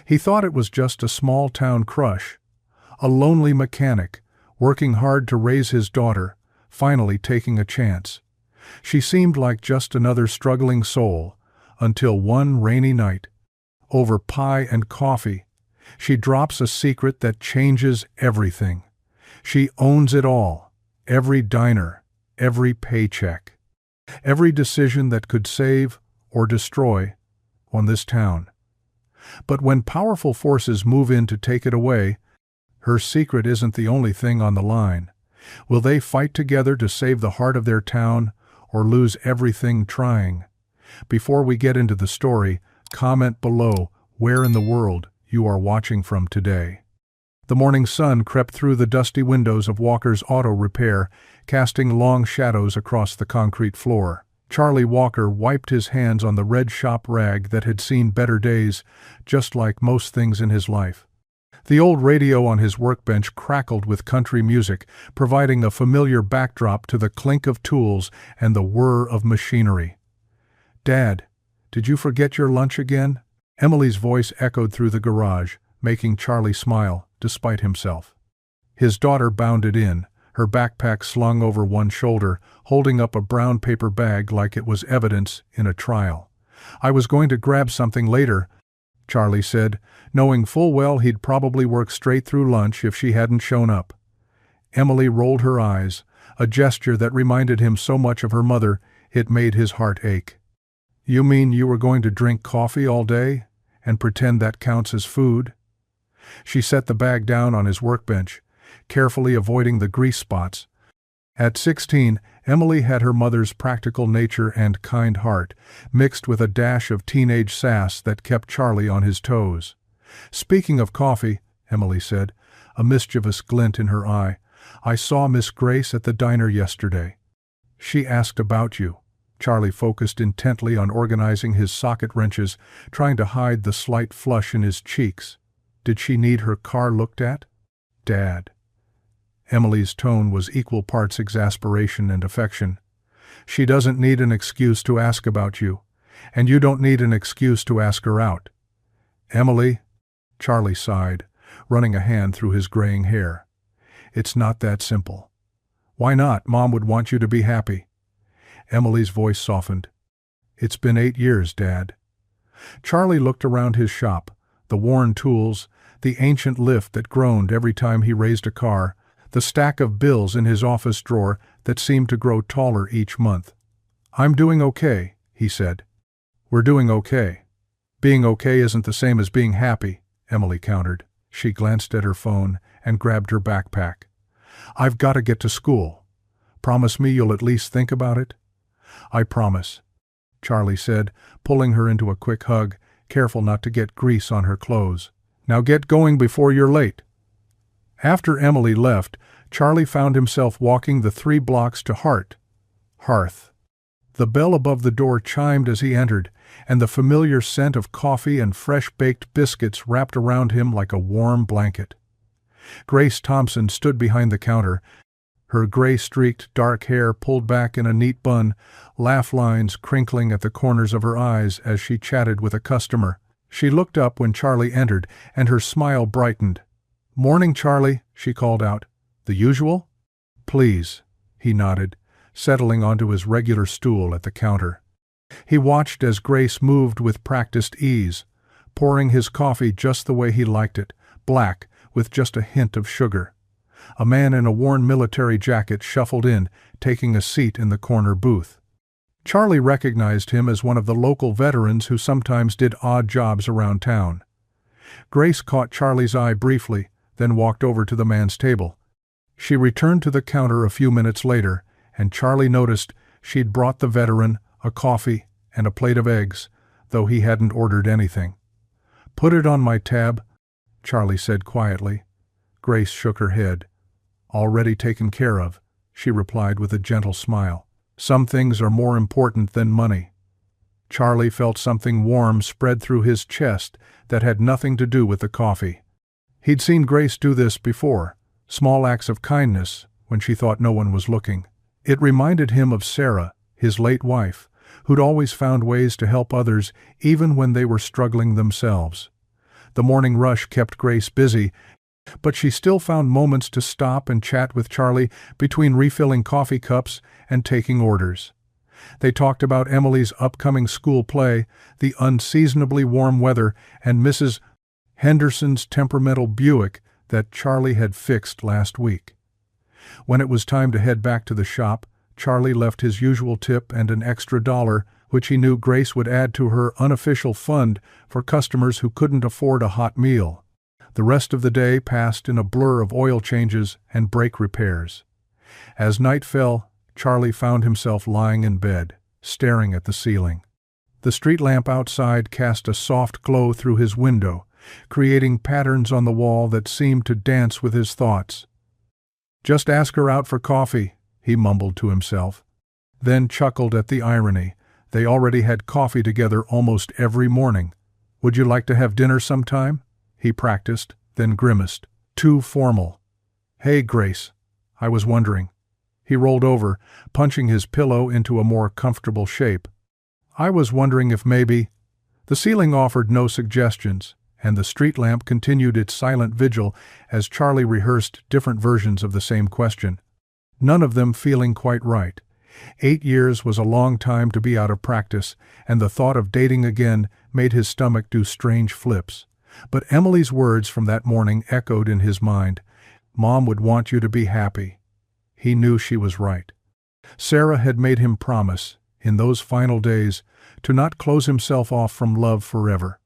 He thought it was just a small-town crush, a lonely mechanic, working hard to raise his daughter, finally taking a chance. She seemed like just another struggling soul, until one rainy night, over pie and coffee, she drops a secret that changes everything. She owns it all, every diner, every paycheck, every decision that could save or destroy on this town. But when powerful forces move in to take it away, her secret isn't the only thing on the line. Will they fight together to save the heart of their town, or lose everything trying? Before we get into the story, comment below where in the world you are watching from today. The morning sun crept through the dusty windows of Walker's Auto Repair, casting long shadows across the concrete floor. Charlie Walker wiped his hands on the red shop rag that had seen better days, just like most things in his life. The old radio on his workbench crackled with country music, providing a familiar backdrop to the clink of tools and the whir of machinery. "Dad, did you forget your lunch again?" Emily's voice echoed through the garage, making Charlie smile, despite himself. His daughter bounded in, her backpack slung over one shoulder, holding up a brown paper bag like it was evidence in a trial. "I was going to grab something later," Charlie said, knowing full well he'd probably work straight through lunch if she hadn't shown up. Emily rolled her eyes, a gesture that reminded him so much of her mother it made his heart ache. "You mean you were going to drink coffee all day, and pretend that counts as food?" She set the bag down on his workbench, carefully avoiding the grease spots. At 16, Emily had her mother's practical nature and kind heart, mixed with a dash of teenage sass that kept Charlie on his toes. "Speaking of coffee," Emily said, a mischievous glint in her eye, "I saw Miss Grace at the diner yesterday. She asked about you." Charlie focused intently on organizing his socket wrenches, trying to hide the slight flush in his cheeks. "Did she need her car looked at?" "Dad." Emily's tone was equal parts exasperation and affection. "She doesn't need an excuse to ask about you, and you don't need an excuse to ask her out." "Emily," Charlie sighed, running a hand through his graying hair. "It's not that simple." "Why not? Mom would want you to be happy." Emily's voice softened. "It's been 8 years, Dad." Charlie looked around his shop, the worn tools, the ancient lift that groaned every time he raised a car, the stack of bills in his office drawer that seemed to grow taller each month. "I'm doing okay," he said. "We're doing okay." "Being okay isn't the same as being happy," Emily countered. She glanced at her phone and grabbed her backpack. "I've got to get to school. Promise me you'll at least think about it?" "I promise," Charlie said, pulling her into a quick hug, careful not to get grease on her clothes. "Now get going before you're late." After Emily left, Charlie found himself walking the 3 blocks to Hearth. The bell above the door chimed as he entered, and the familiar scent of coffee and fresh-baked biscuits wrapped around him like a warm blanket. Grace Thompson stood behind the counter, her gray-streaked dark hair pulled back in a neat bun, laugh lines crinkling at the corners of her eyes as she chatted with a customer. She looked up when Charlie entered, and her smile brightened. "Morning, Charlie," she called out. "The usual?" "Please," he nodded, settling onto his regular stool at the counter. He watched as Grace moved with practiced ease, pouring his coffee just the way he liked it, black, with just a hint of sugar. A man in a worn military jacket shuffled in, taking a seat in the corner booth. Charlie recognized him as one of the local veterans who sometimes did odd jobs around town. Grace caught Charlie's eye briefly, then walked over to the man's table. She returned to the counter a few minutes later, and Charlie noticed she'd brought the veteran a coffee and a plate of eggs, though he hadn't ordered anything. "Put it on my tab," Charlie said quietly. Grace shook her head. "Already taken care of," she replied with a gentle smile. "Some things are more important than money." Charlie felt something warm spread through his chest that had nothing to do with the coffee. He'd seen Grace do this before, small acts of kindness, when she thought no one was looking. It reminded him of Sarah, his late wife, who'd always found ways to help others even when they were struggling themselves. The morning rush kept Grace busy, but she still found moments to stop and chat with Charlie between refilling coffee cups and taking orders. They talked about Emily's upcoming school play, the unseasonably warm weather, and Mrs. Henderson's temperamental Buick that Charlie had fixed last week. When it was time to head back to the shop, Charlie left his usual tip and an extra $1, which he knew Grace would add to her unofficial fund for customers who couldn't afford a hot meal. The rest of the day passed in a blur of oil changes and brake repairs. As night fell, Charlie found himself lying in bed, staring at the ceiling. The street lamp outside cast a soft glow through his window, creating patterns on the wall that seemed to dance with his thoughts. "Just ask her out for coffee," he mumbled to himself, then chuckled at the irony. They already had coffee together almost every morning. "Would you like to have dinner sometime?" he practiced, then grimaced. Too formal. "Hey, Grace, I was wondering." He rolled over, punching his pillow into a more comfortable shape. "I was wondering if maybe—" The ceiling offered no suggestions, and the street lamp continued its silent vigil as Charlie rehearsed different versions of the same question. None of them feeling quite right. 8 years was a long time to be out of practice, and the thought of dating again made his stomach do strange flips. But Emily's words from that morning echoed in his mind. Mom would want you to be happy. He knew she was right. Sarah had made him promise, in those final days, to not close himself off from love forever.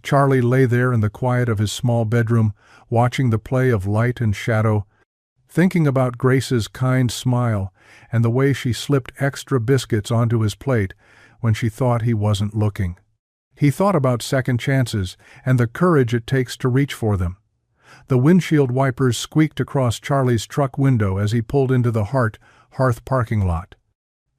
Charlie lay there in the quiet of his small bedroom, watching the play of light and shadow, thinking about Grace's kind smile and the way she slipped extra biscuits onto his plate when she thought he wasn't looking. He thought about second chances and the courage it takes to reach for them. The windshield wipers squeaked across Charlie's truck window as he pulled into the Hearth parking lot.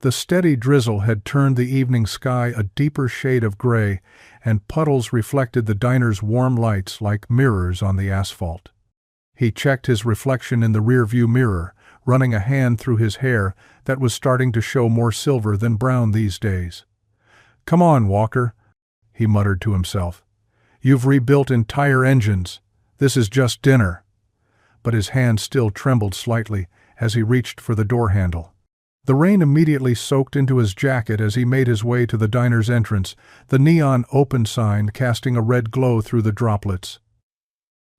The steady drizzle had turned the evening sky a deeper shade of gray, and puddles reflected the diner's warm lights like mirrors on the asphalt. He checked his reflection in the rearview mirror, running a hand through his hair that was starting to show more silver than brown these days. "Come on, Walker," he muttered to himself. "You've rebuilt entire engines. This is just dinner." But his hand still trembled slightly as he reached for the door handle. The rain immediately soaked into his jacket as he made his way to the diner's entrance, the neon open sign casting a red glow through the droplets.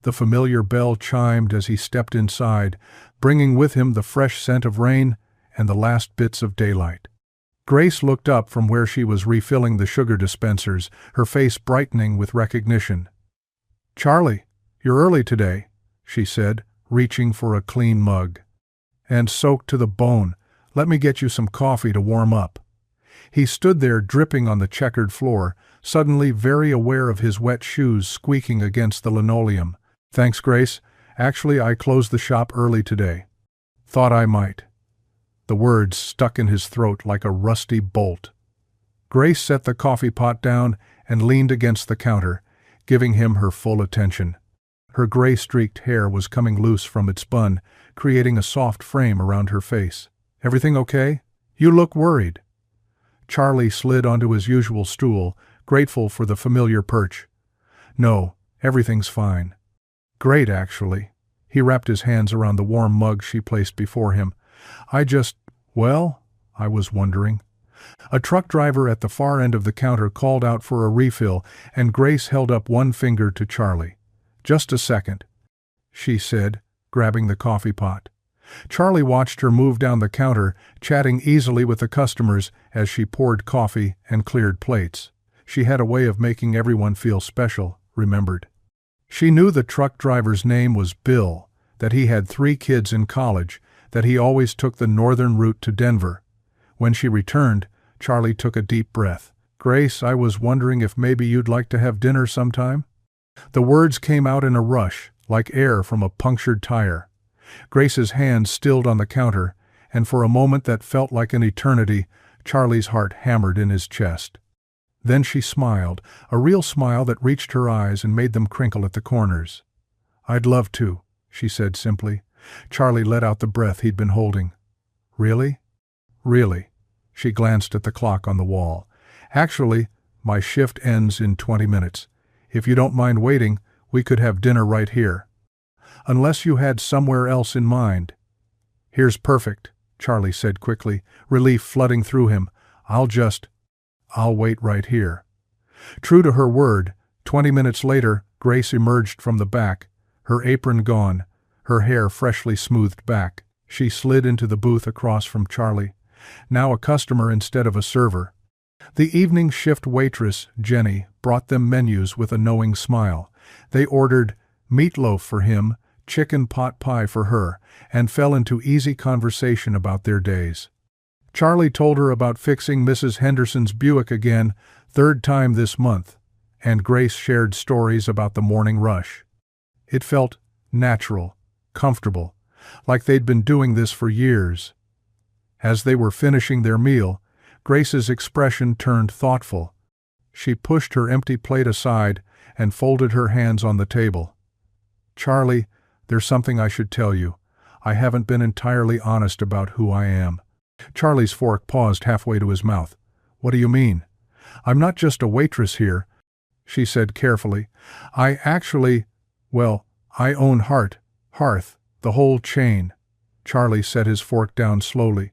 The familiar bell chimed as he stepped inside, bringing with him the fresh scent of rain and the last bits of daylight. Grace looked up from where she was refilling the sugar dispensers, her face brightening with recognition. "Charlie, you're early today," she said, reaching for a clean mug. "And soaked to the bone. Let me get you some coffee to warm up." He stood there dripping on the checkered floor, suddenly very aware of his wet shoes squeaking against the linoleum. "Thanks, Grace. Actually, I closed the shop early today. Thought I might." The words stuck in his throat like a rusty bolt. Grace set the coffee pot down and leaned against the counter, giving him her full attention. Her gray-streaked hair was coming loose from its bun, creating a soft frame around her face. "Everything okay? You look worried." Charlie slid onto his usual stool, grateful for the familiar perch. "No, everything's fine." "Great, actually." He wrapped his hands around the warm mug she placed before him. I was wondering." A truck driver at the far end of the counter called out for a refill, and Grace held up one finger to Charlie. "Just a second," she said, grabbing the coffee pot. Charlie watched her move down the counter, chatting easily with the customers as she poured coffee and cleared plates. She had a way of making everyone feel special, remembered. She knew the truck driver's name was Bill, that he had 3 kids in college, that he always took the northern route to Denver. When she returned, Charlie took a deep breath. "Grace, I was wondering if maybe you'd like to have dinner sometime?" The words came out in a rush, like air from a punctured tire. Grace's hands stilled on the counter, and for a moment that felt like an eternity, Charlie's heart hammered in his chest. Then she smiled, a real smile that reached her eyes and made them crinkle at the corners. "I'd love to," she said simply. Charlie let out the breath he'd been holding. "Really?" "Really." She glanced at the clock on the wall. "Actually, my shift ends in 20 minutes. If you don't mind waiting, we could have dinner right here. Unless you had somewhere else in mind." "Here's perfect," Charlie said quickly, relief flooding through him. I'll wait right here." True to her word, 20 minutes later, Grace emerged from the back, her apron gone, her hair freshly smoothed back. She slid into the booth across from Charlie, now a customer instead of a server. The evening shift waitress, Jenny, brought them menus with a knowing smile. They ordered meatloaf for him, chicken pot pie for her, and fell into easy conversation about their days. Charlie told her about fixing Mrs. Henderson's Buick again, third time this month, and Grace shared stories about the morning rush. It felt natural, comfortable, like they'd been doing this for years. As they were finishing their meal, Grace's expression turned thoughtful. She pushed her empty plate aside and folded her hands on the table. "Charlie, there's something I should tell you. I haven't been entirely honest about who I am." Charlie's fork paused halfway to his mouth. "What do you mean?" "I'm not just a waitress here," she said carefully. I own Hearth, the whole chain." Charlie set his fork down slowly.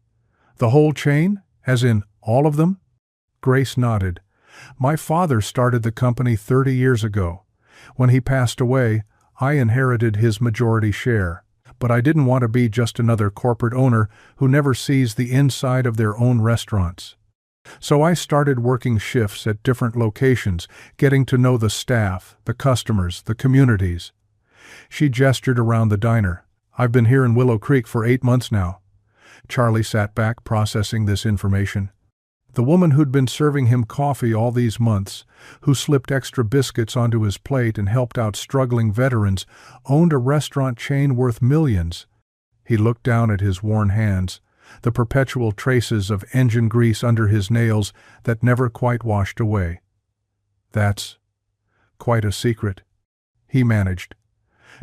"The whole chain? As in, all of them?" Grace nodded. "My father started the company 30 years ago. When he passed away, I inherited his majority share. But I didn't want to be just another corporate owner who never sees the inside of their own restaurants. So I started working shifts at different locations, getting to know the staff, the customers, the communities." She gestured around the diner. "I've been here in Willow Creek for 8 months now." Charlie sat back processing this information. The woman who'd been serving him coffee all these months, who slipped extra biscuits onto his plate and helped out struggling veterans, owned a restaurant chain worth millions. He looked down at his worn hands, the perpetual traces of engine grease under his nails that never quite washed away. "That's quite a secret," he managed.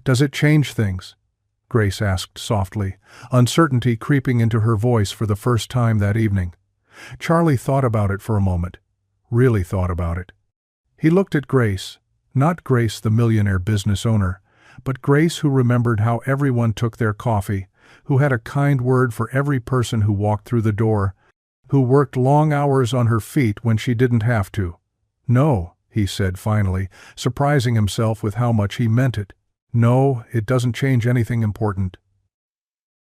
"Does it change things?" Grace asked softly, uncertainty creeping into her voice for the first time that evening. Charlie thought about it for a moment, really thought about it. He looked at Grace, not Grace the millionaire business owner, but Grace who remembered how everyone took their coffee, who had a kind word for every person who walked through the door, who worked long hours on her feet when she didn't have to. "No," he said finally, surprising himself with how much he meant it. "No, it doesn't change anything important."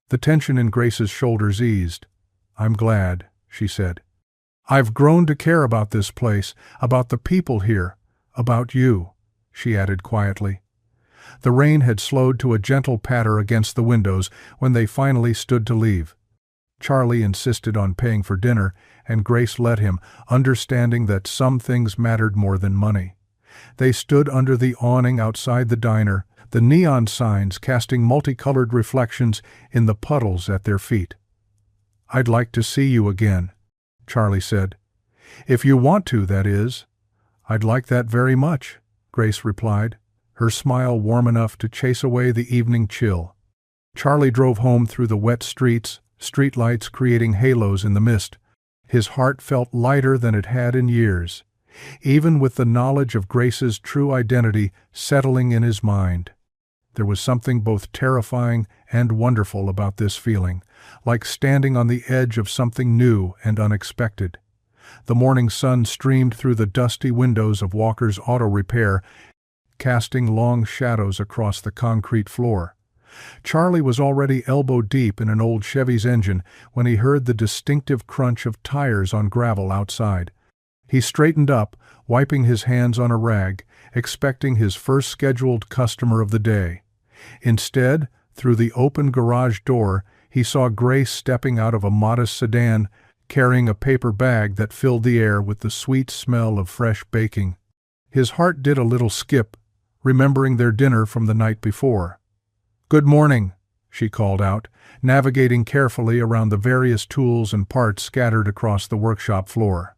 The tension in Grace's shoulders eased. "I'm glad," she said. "I've grown to care about this place, about the people here, about you," she added quietly. The rain had slowed to a gentle patter against the windows when they finally stood to leave. Charlie insisted on paying for dinner, and Grace let him, understanding that some things mattered more than money. They stood under the awning outside the diner, the neon signs casting multicolored reflections in the puddles at their feet. "I'd like to see you again," Charlie said. "If you want to, that is." "I'd like that very much," Grace replied, her smile warm enough to chase away the evening chill. Charlie drove home through the wet streets, streetlights creating halos in the mist. His heart felt lighter than it had in years, even with the knowledge of Grace's true identity settling in his mind. There was something both terrifying and wonderful about this feeling, like standing on the edge of something new and unexpected. The morning sun streamed through the dusty windows of Walker's Auto Repair, casting long shadows across the concrete floor. Charlie was already elbow-deep in an old Chevy's engine when he heard the distinctive crunch of tires on gravel outside. He straightened up, wiping his hands on a rag, expecting his first scheduled customer of the day. Instead, through the open garage door, he saw Grace stepping out of a modest sedan, carrying a paper bag that filled the air with the sweet smell of fresh baking. His heart did a little skip, remembering their dinner from the night before. "Good morning," she called out, navigating carefully around the various tools and parts scattered across the workshop floor.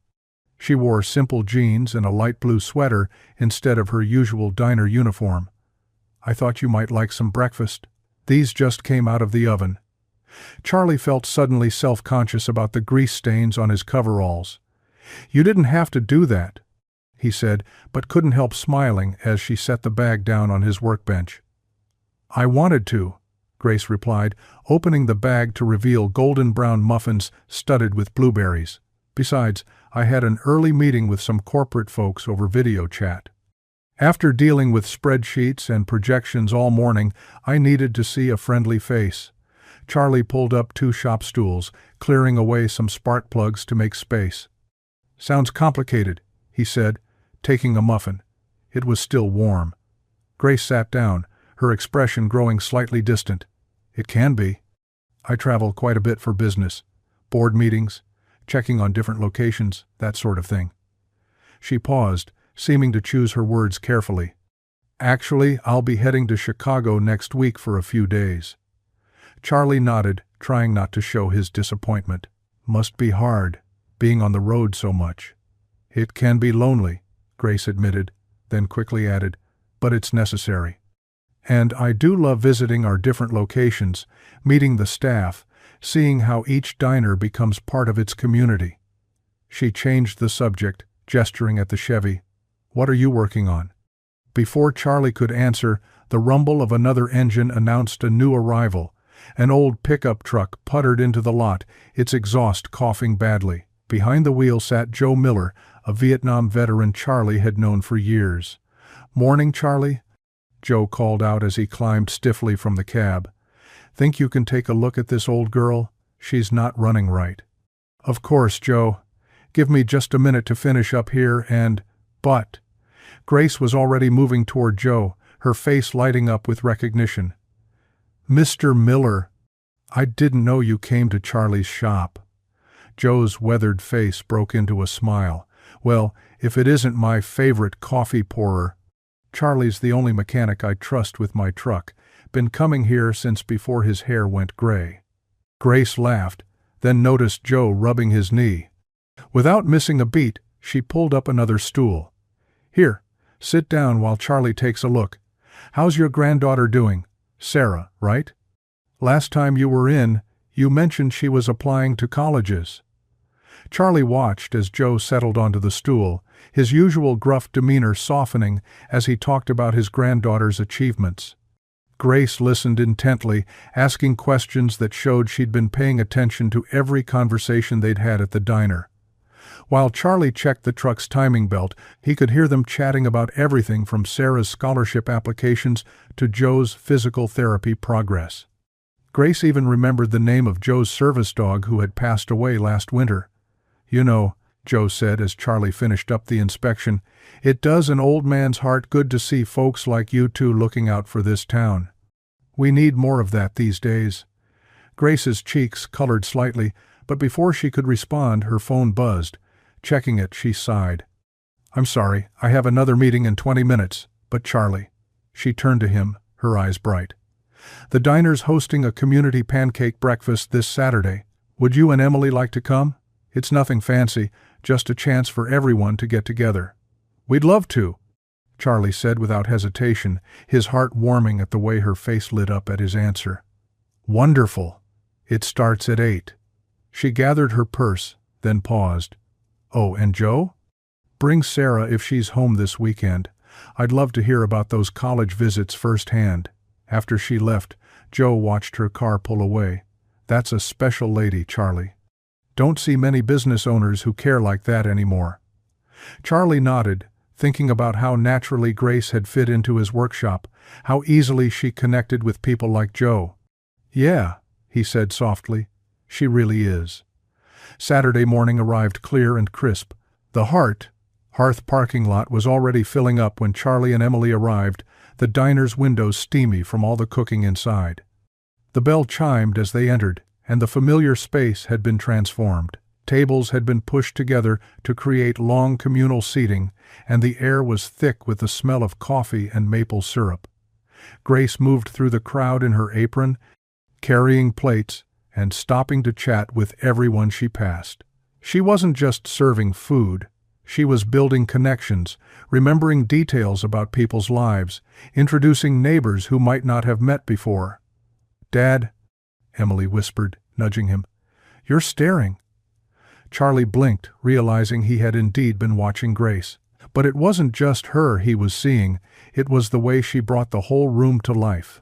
She wore simple jeans and a light blue sweater instead of her usual diner uniform. "I thought you might like some breakfast. These just came out of the oven." Charlie felt suddenly self-conscious about the grease stains on his coveralls. "You didn't have to do that." he said, but couldn't help smiling as she set the bag down on his workbench. I wanted to, Grace replied, opening the bag to reveal golden brown muffins studded with blueberries. Besides, I had an early meeting with some corporate folks over video chat. After dealing with spreadsheets and projections all morning, I needed to see a friendly face. Charlie pulled up 2 shop stools, clearing away some spark plugs to make space. Sounds complicated, he said, taking a muffin. It was still warm. Grace sat down, her expression growing slightly distant. It can be. I travel quite a bit for business. Board meetings, checking on different locations, that sort of thing. She paused, seeming to choose her words carefully. Actually, I'll be heading to Chicago next week for a few days. Charlie nodded, trying not to show his disappointment. Must be hard, being on the road so much. It can be lonely, Grace admitted, then quickly added, but it's necessary. And I do love visiting our different locations, meeting the staff, seeing how each diner becomes part of its community. She changed the subject, gesturing at the Chevy. What are you working on? Before Charlie could answer, the rumble of another engine announced a new arrival. An old pickup truck puttered into the lot, its exhaust coughing badly. Behind the wheel sat Joe Miller, a Vietnam veteran Charlie had known for years. "Morning, Charlie," Joe called out as he climbed stiffly from the cab. "Think you can take a look at this old girl? She's not running right." "Of course, Joe. Give me just a minute to finish up here and—" But Grace was already moving toward Joe, her face lighting up with recognition. "Mr. Miller, I didn't know you came to Charlie's shop." Joe's weathered face broke into a smile. "Well, if it isn't my favorite coffee pourer. Charlie's the only mechanic I trust with my truck. Been coming here since before his hair went gray." Grace laughed, then noticed Joe rubbing his knee. Without missing a beat, she pulled up another stool. "Here, sit down while Charlie takes a look. How's your granddaughter doing? Sarah, right? Last time you were in, you mentioned she was applying to colleges." Charlie watched as Joe settled onto the stool, his usual gruff demeanor softening as he talked about his granddaughter's achievements. Grace listened intently, asking questions that showed she'd been paying attention to every conversation they'd had at the diner. While Charlie checked the truck's timing belt, he could hear them chatting about everything from Sarah's scholarship applications to Joe's physical therapy progress. Grace even remembered the name of Joe's service dog who had passed away last winter. "You know," Joe said as Charlie finished up the inspection, "it does an old man's heart good to see folks like you two looking out for this town. We need more of that these days." Grace's cheeks colored slightly, but before she could respond, her phone buzzed. Checking it, she sighed. "I'm sorry, I have another meeting in 20 minutes, but Charlie." She turned to him, her eyes bright. "The diner's hosting a community pancake breakfast this Saturday. Would you and Emily like to come? It's nothing fancy, just a chance for everyone to get together." "We'd love to," Charlie said without hesitation, his heart warming at the way her face lit up at his answer. "Wonderful. It starts at 8. She gathered her purse, then paused. "Oh, and Joe? Bring Sarah if she's home this weekend. I'd love to hear about those college visits firsthand." After she left, Joe watched her car pull away. "That's a special lady, Charlie. Don't see many business owners who care like that anymore." Charlie nodded, thinking about how naturally Grace had fit into his workshop, how easily she connected with people like Joe. "Yeah," he said softly, "she really is." Saturday morning arrived clear and crisp. The Hearth parking lot was already filling up when Charlie and Emily arrived, the diner's windows steamy from all the cooking inside. The bell chimed as they entered, and the familiar space had been transformed. Tables had been pushed together to create long communal seating, and the air was thick with the smell of coffee and maple syrup. Grace moved through the crowd in her apron, carrying plates and stopping to chat with everyone she passed. She wasn't just serving food. She was building connections, remembering details about people's lives, introducing neighbors who might not have met before. "Dad," Emily whispered, nudging him. "You're staring." Charlie blinked, realizing he had indeed been watching Grace. But it wasn't just her he was seeing, it was the way she brought the whole room to life.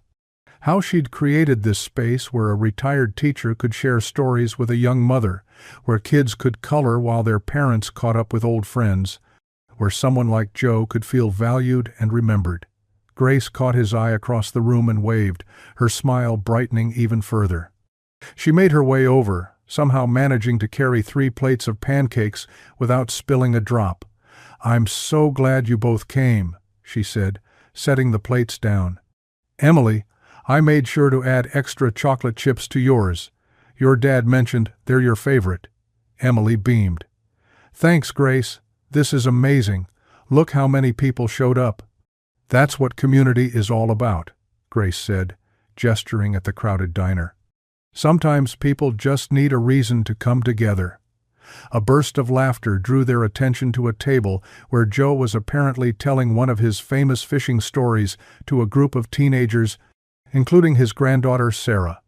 How she'd created this space where a retired teacher could share stories with a young mother, where kids could color while their parents caught up with old friends, where someone like Joe could feel valued and remembered. Grace caught his eye across the room and waved, her smile brightening even further. She made her way over, somehow managing to carry 3 plates of pancakes without spilling a drop. "I'm so glad you both came," she said, setting the plates down. "Emily, I made sure to add extra chocolate chips to yours. Your dad mentioned they're your favorite." Emily beamed. "Thanks, Grace. This is amazing. Look how many people showed up." "That's what community is all about," Grace said, gesturing at the crowded diner. "Sometimes people just need a reason to come together." A burst of laughter drew their attention to a table where Joe was apparently telling one of his famous fishing stories to a group of teenagers, including his granddaughter Sarah.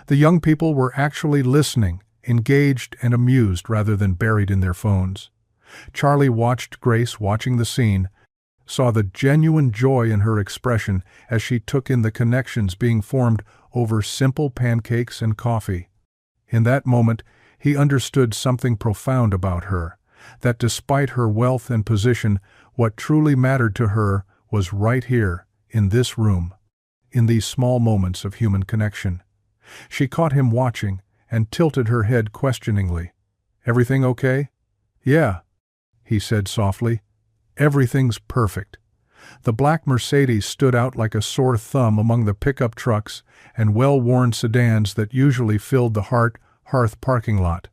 The young people were actually listening, engaged and amused rather than buried in their phones. Charlie watched Grace watching the scene, saw the genuine joy in her expression as she took in the connections being formed over simple pancakes and coffee. In that moment, he understood something profound about her, that despite her wealth and position, what truly mattered to her was right here, in this room, in these small moments of human connection. She caught him watching and tilted her head questioningly. "Everything okay?" "Yeah," he said softly. "Everything's perfect." The black Mercedes stood out like a sore thumb among the pickup trucks and well-worn sedans that usually filled the Hearth parking lot.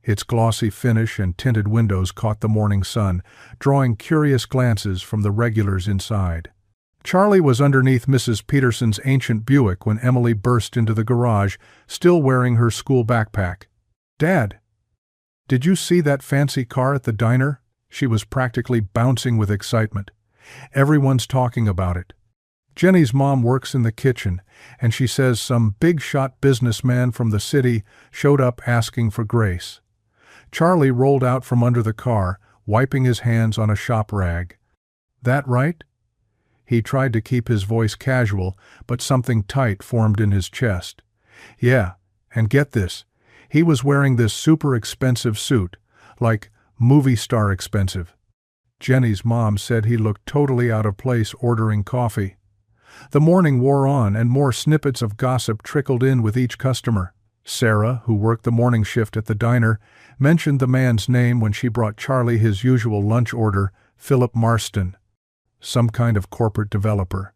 Its glossy finish and tinted windows caught the morning sun, drawing curious glances from the regulars inside. Charlie was underneath Mrs. Peterson's ancient Buick when Emily burst into the garage, still wearing her school backpack. "Dad, did you see that fancy car at the diner?" She was practically bouncing with excitement. "Everyone's talking about it. Jenny's mom works in the kitchen, and she says some big-shot businessman from the city showed up asking for Grace." Charlie rolled out from under the car, wiping his hands on a shop rag. "That right?" He tried to keep his voice casual, but something tight formed in his chest. "Yeah, and get this. He was wearing this super expensive suit, like movie star expensive." Jenny's mom said he looked totally out of place ordering coffee. The morning wore on and more snippets of gossip trickled in with each customer. Sarah, who worked the morning shift at the diner, mentioned the man's name when she brought Charlie his usual lunch order, Philip Marston. Some kind of corporate developer.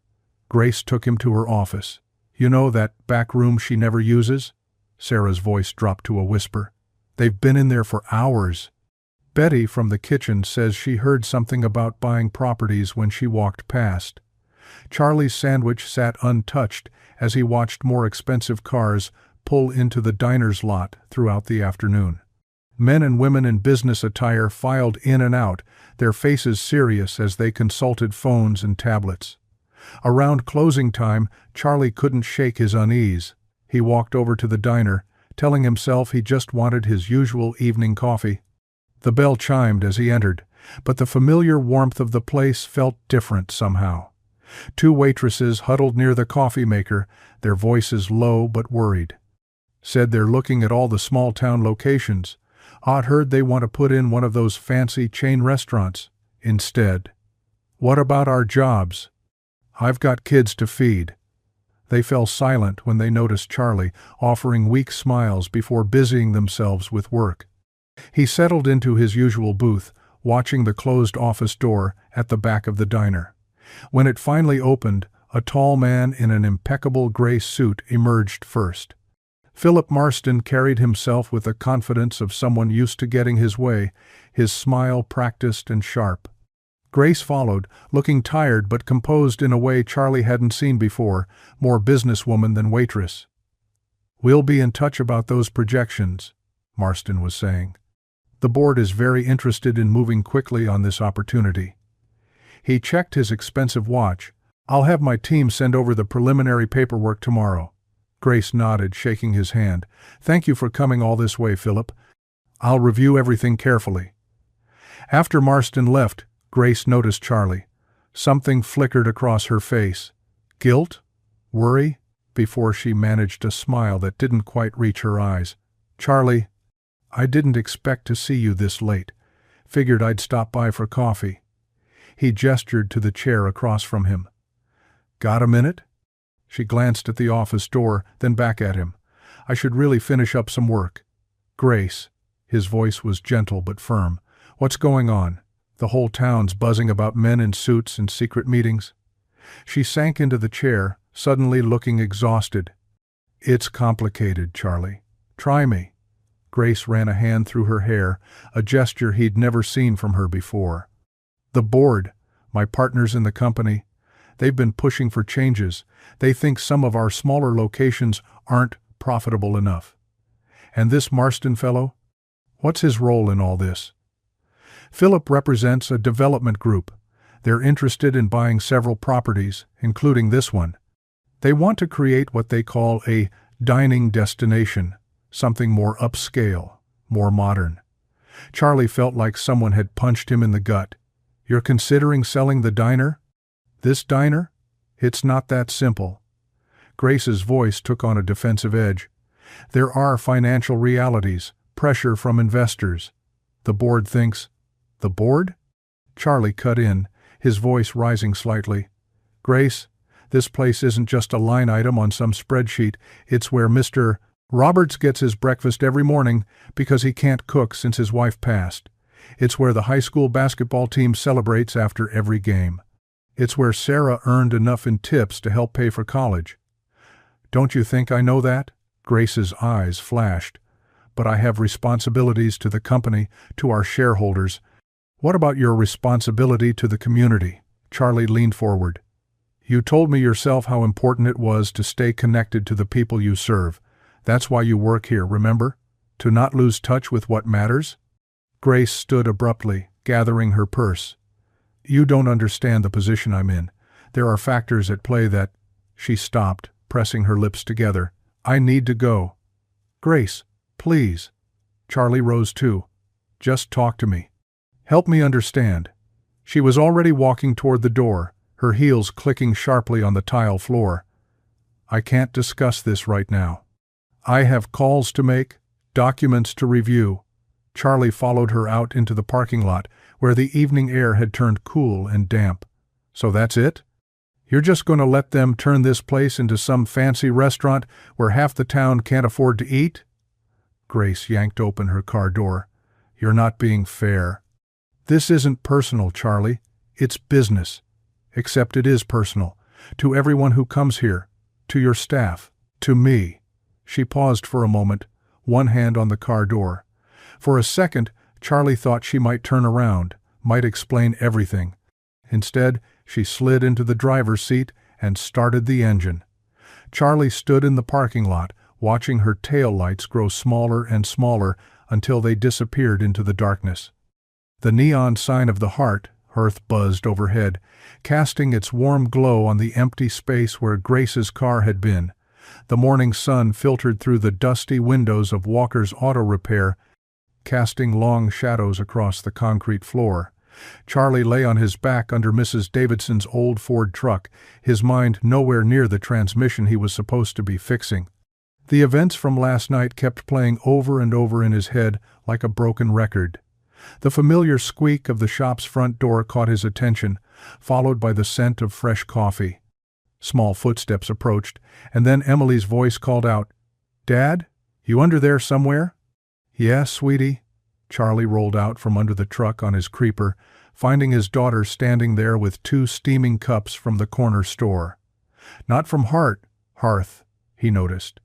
Grace took him to her office. "You know that back room she never uses?" Sarah's voice dropped to a whisper. "They've been in there for hours." Betty from the kitchen says she heard something about buying properties when she walked past. Charlie's sandwich sat untouched as he watched more expensive cars pull into the diner's lot throughout the afternoon. Men and women in business attire filed in and out, their faces serious as they consulted phones and tablets. Around closing time, Charlie couldn't shake his unease. He walked over to the diner, telling himself he just wanted his usual evening coffee. The bell chimed as he entered, but the familiar warmth of the place felt different somehow. 2 waitresses huddled near the coffee maker, their voices low but worried. "Said they're looking at all the small-town locations. I'd heard they want to put in one of those fancy chain restaurants instead. What about our jobs? I've got kids to feed." They fell silent when they noticed Charlie, offering weak smiles before busying themselves with work. He settled into his usual booth, watching the closed office door at the back of the diner. When it finally opened, a tall man in an impeccable gray suit emerged first. Philip Marston carried himself with the confidence of someone used to getting his way, his smile practiced and sharp. Grace followed, looking tired but composed in a way Charlie hadn't seen before, more businesswoman than waitress. "We'll be in touch about those projections," Marston was saying. "The board is very interested in moving quickly on this opportunity." He checked his expensive watch. "I'll have my team send over the preliminary paperwork tomorrow." Grace nodded, shaking his hand. "Thank you for coming all this way, Philip. I'll review everything carefully." After Marston left, Grace noticed Charlie. Something flickered across her face. Guilt? Worry? Before she managed a smile that didn't quite reach her eyes. Charlie, I didn't expect to see you this late. Figured I'd stop by for coffee. He gestured to the chair across from him. Got a minute? She glanced at the office door, then back at him. I should really finish up some work. Grace. His voice was gentle but firm. What's going on? The whole town's buzzing about men in suits and secret meetings. She sank into the chair, suddenly looking exhausted. It's complicated, Charlie. Try me. Grace ran a hand through her hair, a gesture he'd never seen from her before. The board, my partners in the company, they've been pushing for changes. They think some of our smaller locations aren't profitable enough. And this Marston fellow? What's his role in all this? Philip represents a development group. They're interested in buying several properties, including this one. They want to create what they call a dining destination, something more upscale, more modern. Charlie felt like someone had punched him in the gut. You're considering selling the diner? This diner? It's not that simple. Grace's voice took on a defensive edge. There are financial realities, pressure from investors. The board thinks. The board? Charlie cut in, his voice rising slightly. Grace, this place isn't just a line item on some spreadsheet. It's where Mr. Roberts gets his breakfast every morning because he can't cook since his wife passed. It's where the high school basketball team celebrates after every game. It's where Sarah earned enough in tips to help pay for college. Don't you think I know that? Grace's eyes flashed. But I have responsibilities to the company, to our shareholders. What about your responsibility to the community? Charlie leaned forward. You told me yourself how important it was to stay connected to the people you serve. That's why you work here, remember? To not lose touch with what matters? Grace stood abruptly, gathering her purse. You don't understand the position I'm in. There are factors at play that... She stopped, pressing her lips together. I need to go. Grace, please. Charlie rose too. Just talk to me. Help me understand. She was already walking toward the door, her heels clicking sharply on the tile floor. I can't discuss this right now. I have calls to make, documents to review. Charlie followed her out into the parking lot, where the evening air had turned cool and damp. So that's it? You're just going to let them turn this place into some fancy restaurant where half the town can't afford to eat? Grace yanked open her car door. You're not being fair. This isn't personal, Charlie. It's business. Except it is personal. To everyone who comes here. To your staff. To me. She paused for a moment, one hand on the car door. For a second, Charlie thought she might turn around, might explain everything. Instead, she slid into the driver's seat and started the engine. Charlie stood in the parking lot, watching her tail lights grow smaller and smaller until they disappeared into the darkness. The neon sign of the Hearth buzzed overhead, casting its warm glow on the empty space where Grace's car had been. The morning sun filtered through the dusty windows of Walker's Auto Repair, casting long shadows across the concrete floor. Charlie lay on his back under Mrs. Davidson's old Ford truck, his mind nowhere near the transmission he was supposed to be fixing. The events from last night kept playing over and over in his head like a broken record. The familiar squeak of the shop's front door caught his attention, followed by the scent of fresh coffee. Small footsteps approached, and then Emily's voice called out, "Dad? You under there somewhere?" "Yes, sweetie." Charlie rolled out from under the truck on his creeper, finding his daughter standing there with 2 steaming cups from the corner store. Not from Hearth, he noticed.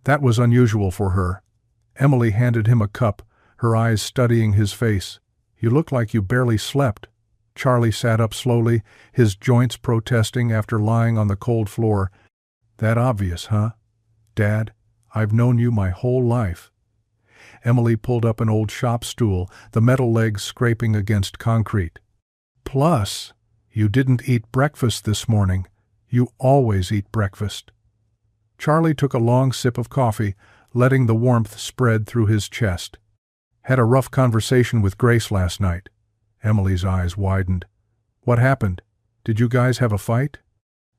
That was unusual for her. Emily handed him a cup, her eyes studying his face. "You look like you barely slept." Charlie sat up slowly, his joints protesting after lying on the cold floor. "That obvious, huh? Dad, I've known you my whole life." Emily pulled up an old shop stool, the metal legs scraping against concrete. "Plus, you didn't eat breakfast this morning. You always eat breakfast." Charlie took a long sip of coffee, letting the warmth spread through his chest. "Had a rough conversation with Grace last night. Emily's eyes widened. What happened? Did you guys have a fight?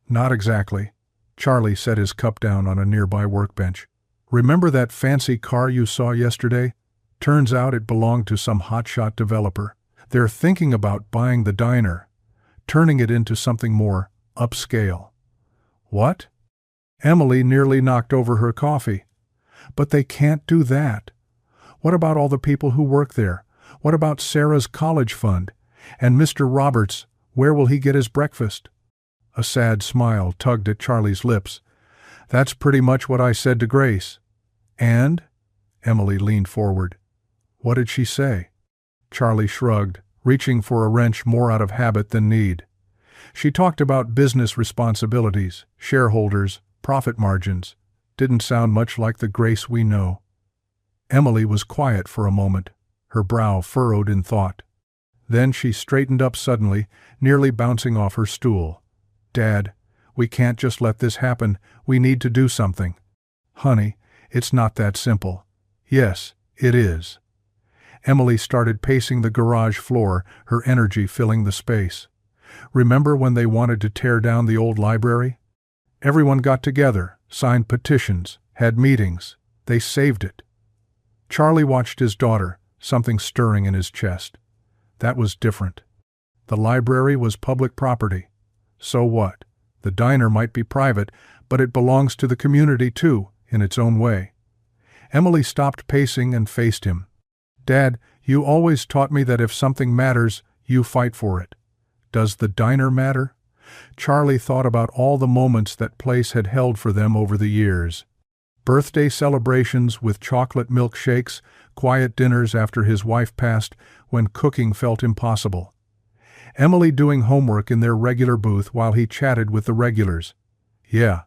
Not exactly. Charlie set his cup down on a nearby workbench. Remember that fancy car you saw yesterday? Turns out it belonged to some hotshot developer. They're thinking about buying the diner, turning it into something more upscale. What? Emily nearly knocked over her coffee. But they can't do that. What about all the people who work there? What about Sarah's college fund? And Mr. Roberts, where will he get his breakfast? A sad smile tugged at Charlie's lips. That's pretty much what I said to Grace. And? Emily leaned forward. What did she say? Charlie shrugged, reaching for a wrench more out of habit than need. She talked about business responsibilities, shareholders, profit margins. Didn't sound much like the Grace we know. Emily was quiet for a moment, her brow furrowed in thought. Then she straightened up suddenly, nearly bouncing off her stool. Dad, we can't just let this happen. We need to do something. Honey, it's not that simple. Yes, it is. Emily started pacing the garage floor, her energy filling the space. Remember when they wanted to tear down the old library? Everyone got together, signed petitions, had meetings. They saved it. Charlie watched his daughter, something stirring in his chest. That was different. The library was public property. So what? The diner might be private, but it belongs to the community too, in its own way. Emily stopped pacing and faced him. Dad, you always taught me that if something matters, you fight for it. Does the diner matter? Charlie thought about all the moments that place had held for them over the years. Birthday celebrations with chocolate milkshakes, quiet dinners after his wife passed when cooking felt impossible. Emily doing homework in their regular booth while he chatted with the regulars. Yeah,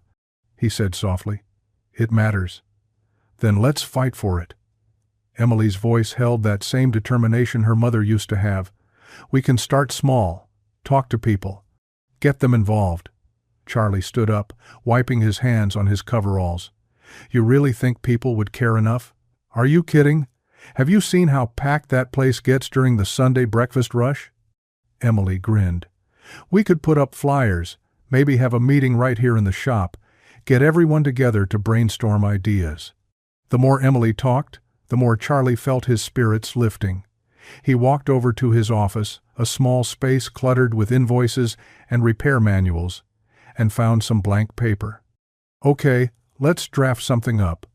he said softly. It matters. Then let's fight for it. Emily's voice held that same determination her mother used to have. We can start small, talk to people, get them involved. Charlie stood up, wiping his hands on his coveralls. You really think people would care enough? Are you kidding? Have you seen how packed that place gets during the Sunday breakfast rush? Emily grinned. We could put up flyers, maybe have a meeting right here in the shop, get everyone together to brainstorm ideas. The more Emily talked, the more Charlie felt his spirits lifting. He walked over to his office, a small space cluttered with invoices and repair manuals, and found some blank paper. Okay, let's draft something up.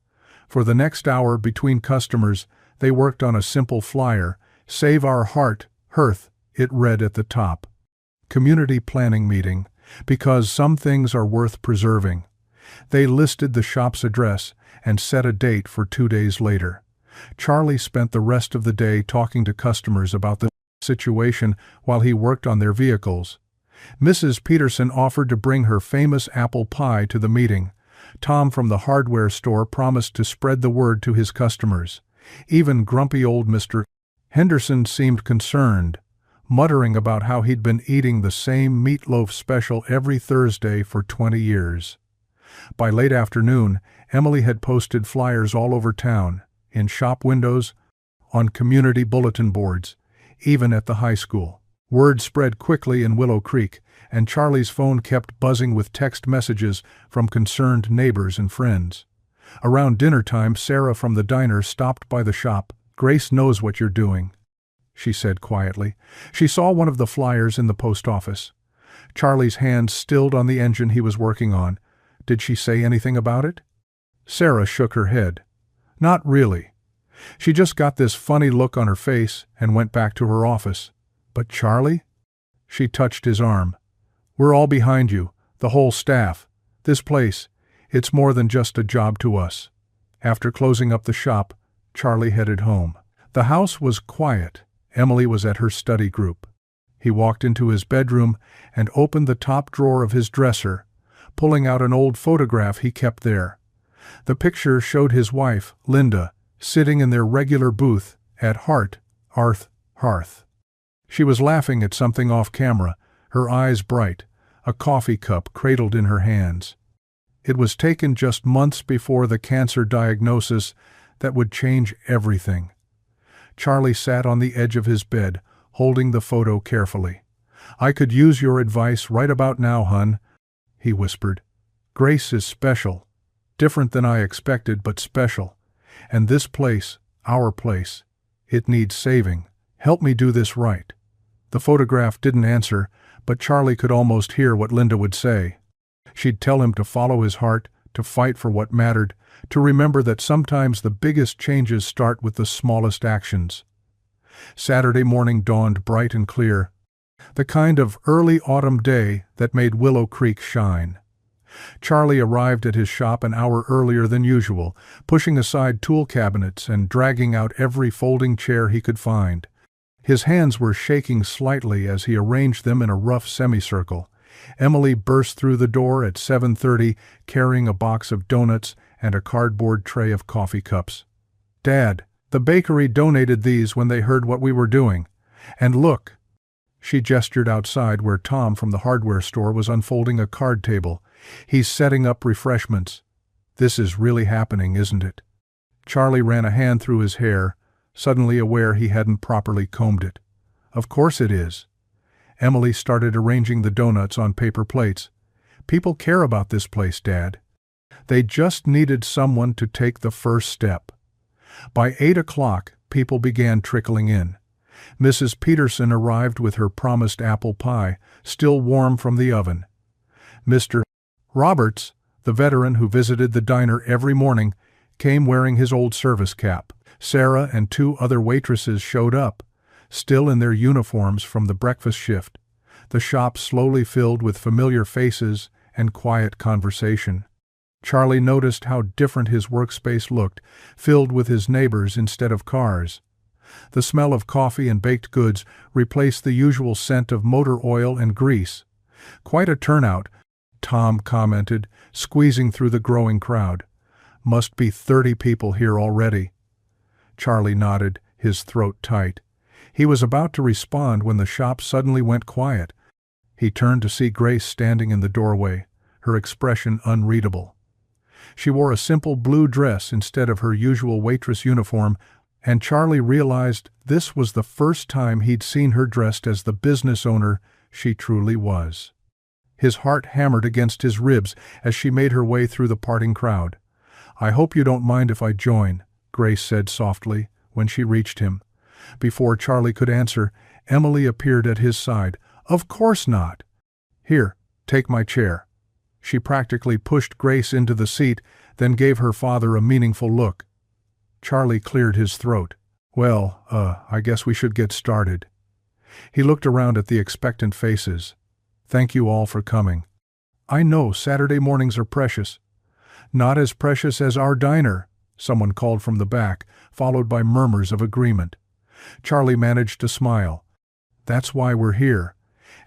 For the next hour between customers, they worked on a simple flyer, Save Our Hearth, it read at the top. Community planning meeting, because some things are worth preserving. They listed the shop's address and set a date for 2 days later. Charlie spent the rest of the day talking to customers about the situation while he worked on their vehicles. Mrs. Peterson offered to bring her famous apple pie to the meeting. Tom from the hardware store promised to spread the word to his customers. Even grumpy old Mr. Henderson seemed concerned, muttering about how he'd been eating the same meatloaf special every Thursday for 20 years. By late afternoon, Emily had posted flyers all over town, in shop windows, on community bulletin boards, even at the high school. Word spread quickly in Willow Creek, and Charlie's phone kept buzzing with text messages from concerned neighbors and friends. Around dinner time, Sarah from the diner stopped by the shop. Grace knows what you're doing, she said quietly. She saw one of the flyers in the post office. Charlie's hands stilled on the engine he was working on. Did she say anything about it? Sarah shook her head. Not really. She just got this funny look on her face and went back to her office. But Charlie? She touched his arm. We're all behind you, the whole staff. This place, it's more than just a job to us. After closing up the shop, Charlie headed home. The house was quiet. Emily was at her study group. He walked into his bedroom and opened the top drawer of his dresser, pulling out an old photograph he kept there. The picture showed his wife, Linda, sitting in their regular booth at Hearth. She was laughing at something off camera, her eyes bright, a coffee cup cradled in her hands. It was taken just months before the cancer diagnosis that would change everything. Charlie sat on the edge of his bed, holding the photo carefully. "I could use your advice right about now, hun," he whispered. "Grace is special. Different than I expected, but special. And this place, our place, it needs saving. Help me do this right." The photograph didn't answer, but Charlie could almost hear what Linda would say. She'd tell him to follow his heart, to fight for what mattered, to remember that sometimes the biggest changes start with the smallest actions. Saturday morning dawned bright and clear, the kind of early autumn day that made Willow Creek shine. Charlie arrived at his shop an hour earlier than usual, pushing aside tool cabinets and dragging out every folding chair he could find. His hands were shaking slightly as he arranged them in a rough semicircle. Emily burst through the door at 7:30, carrying a box of donuts and a cardboard tray of coffee cups. "Dad, the bakery donated these when they heard what we were doing. And look." She gestured outside where Tom from the hardware store was unfolding a card table. "He's setting up refreshments. This is really happening, isn't it?" Charlie ran a hand through his hair, suddenly aware he hadn't properly combed it. "Of course it is." Emily started arranging the donuts on paper plates. "People care about this place, Dad. They just needed someone to take the first step." By 8 o'clock, people began trickling in. Mrs. Peterson arrived with her promised apple pie, still warm from the oven. Mr. Roberts, the veteran who visited the diner every morning, came wearing his old service cap. Sarah and 2 other waitresses showed up, still in their uniforms from the breakfast shift. The shop slowly filled with familiar faces and quiet conversation. Charlie noticed how different his workspace looked, filled with his neighbors instead of cars. The smell of coffee and baked goods replaced the usual scent of motor oil and grease. "Quite a turnout," Tom commented, squeezing through the growing crowd. "Must be 30 people here already." Charlie nodded, his throat tight. He was about to respond when the shop suddenly went quiet. He turned to see Grace standing in the doorway, her expression unreadable. She wore a simple blue dress instead of her usual waitress uniform, and Charlie realized this was the first time he'd seen her dressed as the business owner she truly was. His heart hammered against his ribs as she made her way through the parting crowd. "I hope you don't mind if I join," Grace said softly when she reached him. Before Charlie could answer, Emily appeared at his side. "Of course not. Here, take my chair." She practically pushed Grace into the seat, then gave her father a meaningful look. Charlie cleared his throat. "Well, I guess we should get started." He looked around at the expectant faces. "Thank you all for coming. I know Saturday mornings are precious." "Not as precious as our diner," someone called from the back, followed by murmurs of agreement. Charlie managed to smile. "That's why we're here.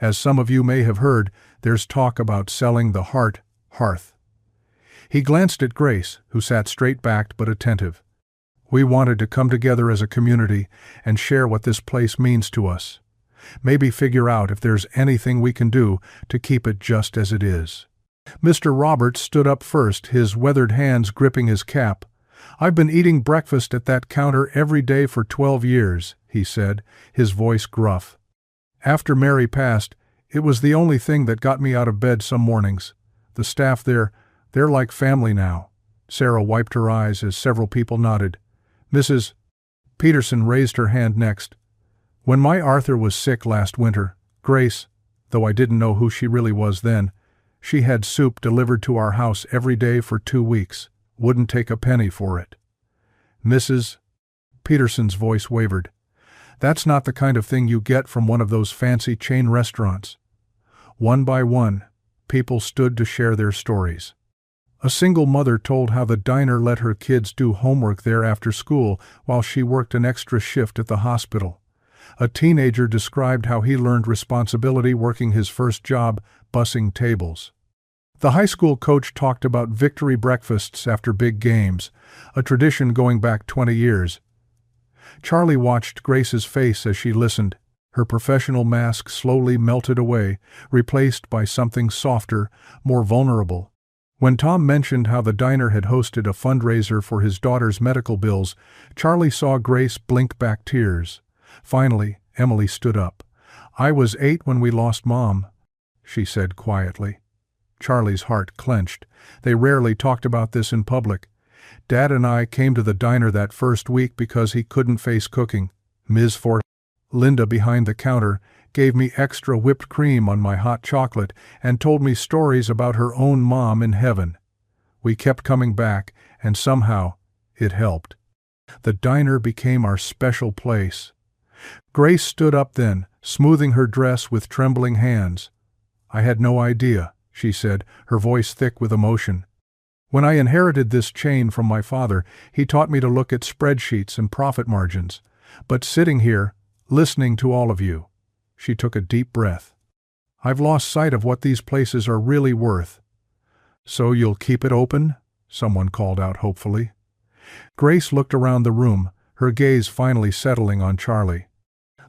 As some of you may have heard, there's talk about selling the hearth." He glanced at Grace, who sat straight-backed but attentive. "We wanted to come together as a community and share what this place means to us. Maybe figure out if there's anything we can do to keep it just as it is." Mr. Roberts stood up first, his weathered hands gripping his cap. "I've been eating breakfast at that counter every day for 12 years, he said, his voice gruff. "After Mary passed, it was the only thing that got me out of bed some mornings. The staff there, they're like family now." Sarah wiped her eyes as several people nodded. Mrs. Peterson raised her hand next. "When my Arthur was sick last winter, Grace, though I didn't know who she really was then, she had soup delivered to our house every day for 2 weeks. Wouldn't take a penny for it." Mrs. Peterson's voice wavered. "That's not the kind of thing you get from one of those fancy chain restaurants." One by one, people stood to share their stories. A single mother told how the diner let her kids do homework there after school while she worked an extra shift at the hospital. A teenager described how he learned responsibility working his first job, bussing tables. The high school coach talked about victory breakfasts after big games, a tradition going back 20 years. Charlie watched Grace's face as she listened. Her professional mask slowly melted away, replaced by something softer, more vulnerable. When Tom mentioned how the diner had hosted a fundraiser for his daughter's medical bills, Charlie saw Grace blink back tears. Finally, Emily stood up. "I was 8 when we lost Mom," she said quietly. Charlie's heart clenched. They rarely talked about this in public. "Dad and I came to the diner that first week because he couldn't face cooking. Ms. Fort, Linda behind the counter, gave me extra whipped cream on my hot chocolate and told me stories about her own mom in heaven. We kept coming back, and somehow it helped. The diner became our special place." Grace stood up then, smoothing her dress with trembling hands. "I had no idea," she said, her voice thick with emotion. "When I inherited this chain from my father, he taught me to look at spreadsheets and profit margins. But sitting here, listening to all of you," she took a deep breath, "I've lost sight of what these places are really worth." "So you'll keep it open?" someone called out hopefully. Grace looked around the room, her gaze finally settling on Charlie.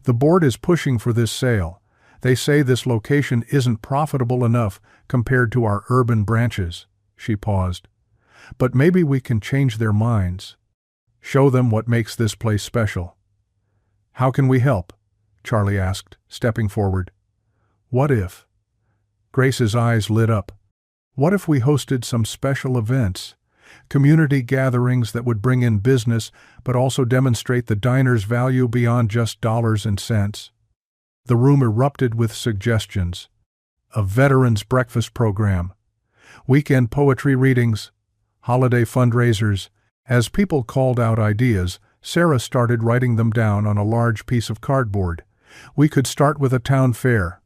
"The board is pushing for this sale. They say this location isn't profitable enough compared to our urban branches." She paused. "But maybe we can change their minds. Show them what makes this place special." "How can we help?" Charlie asked, stepping forward. "What if?" Grace's eyes lit up. "What if we hosted some special events? Community gatherings that would bring in business but also demonstrate the diner's value beyond just dollars and cents." The room erupted with suggestions. A veterans breakfast program, weekend poetry readings, holiday fundraisers. As people called out ideas, Sarah started writing them down on a large piece of cardboard. "We could start with a town fair,"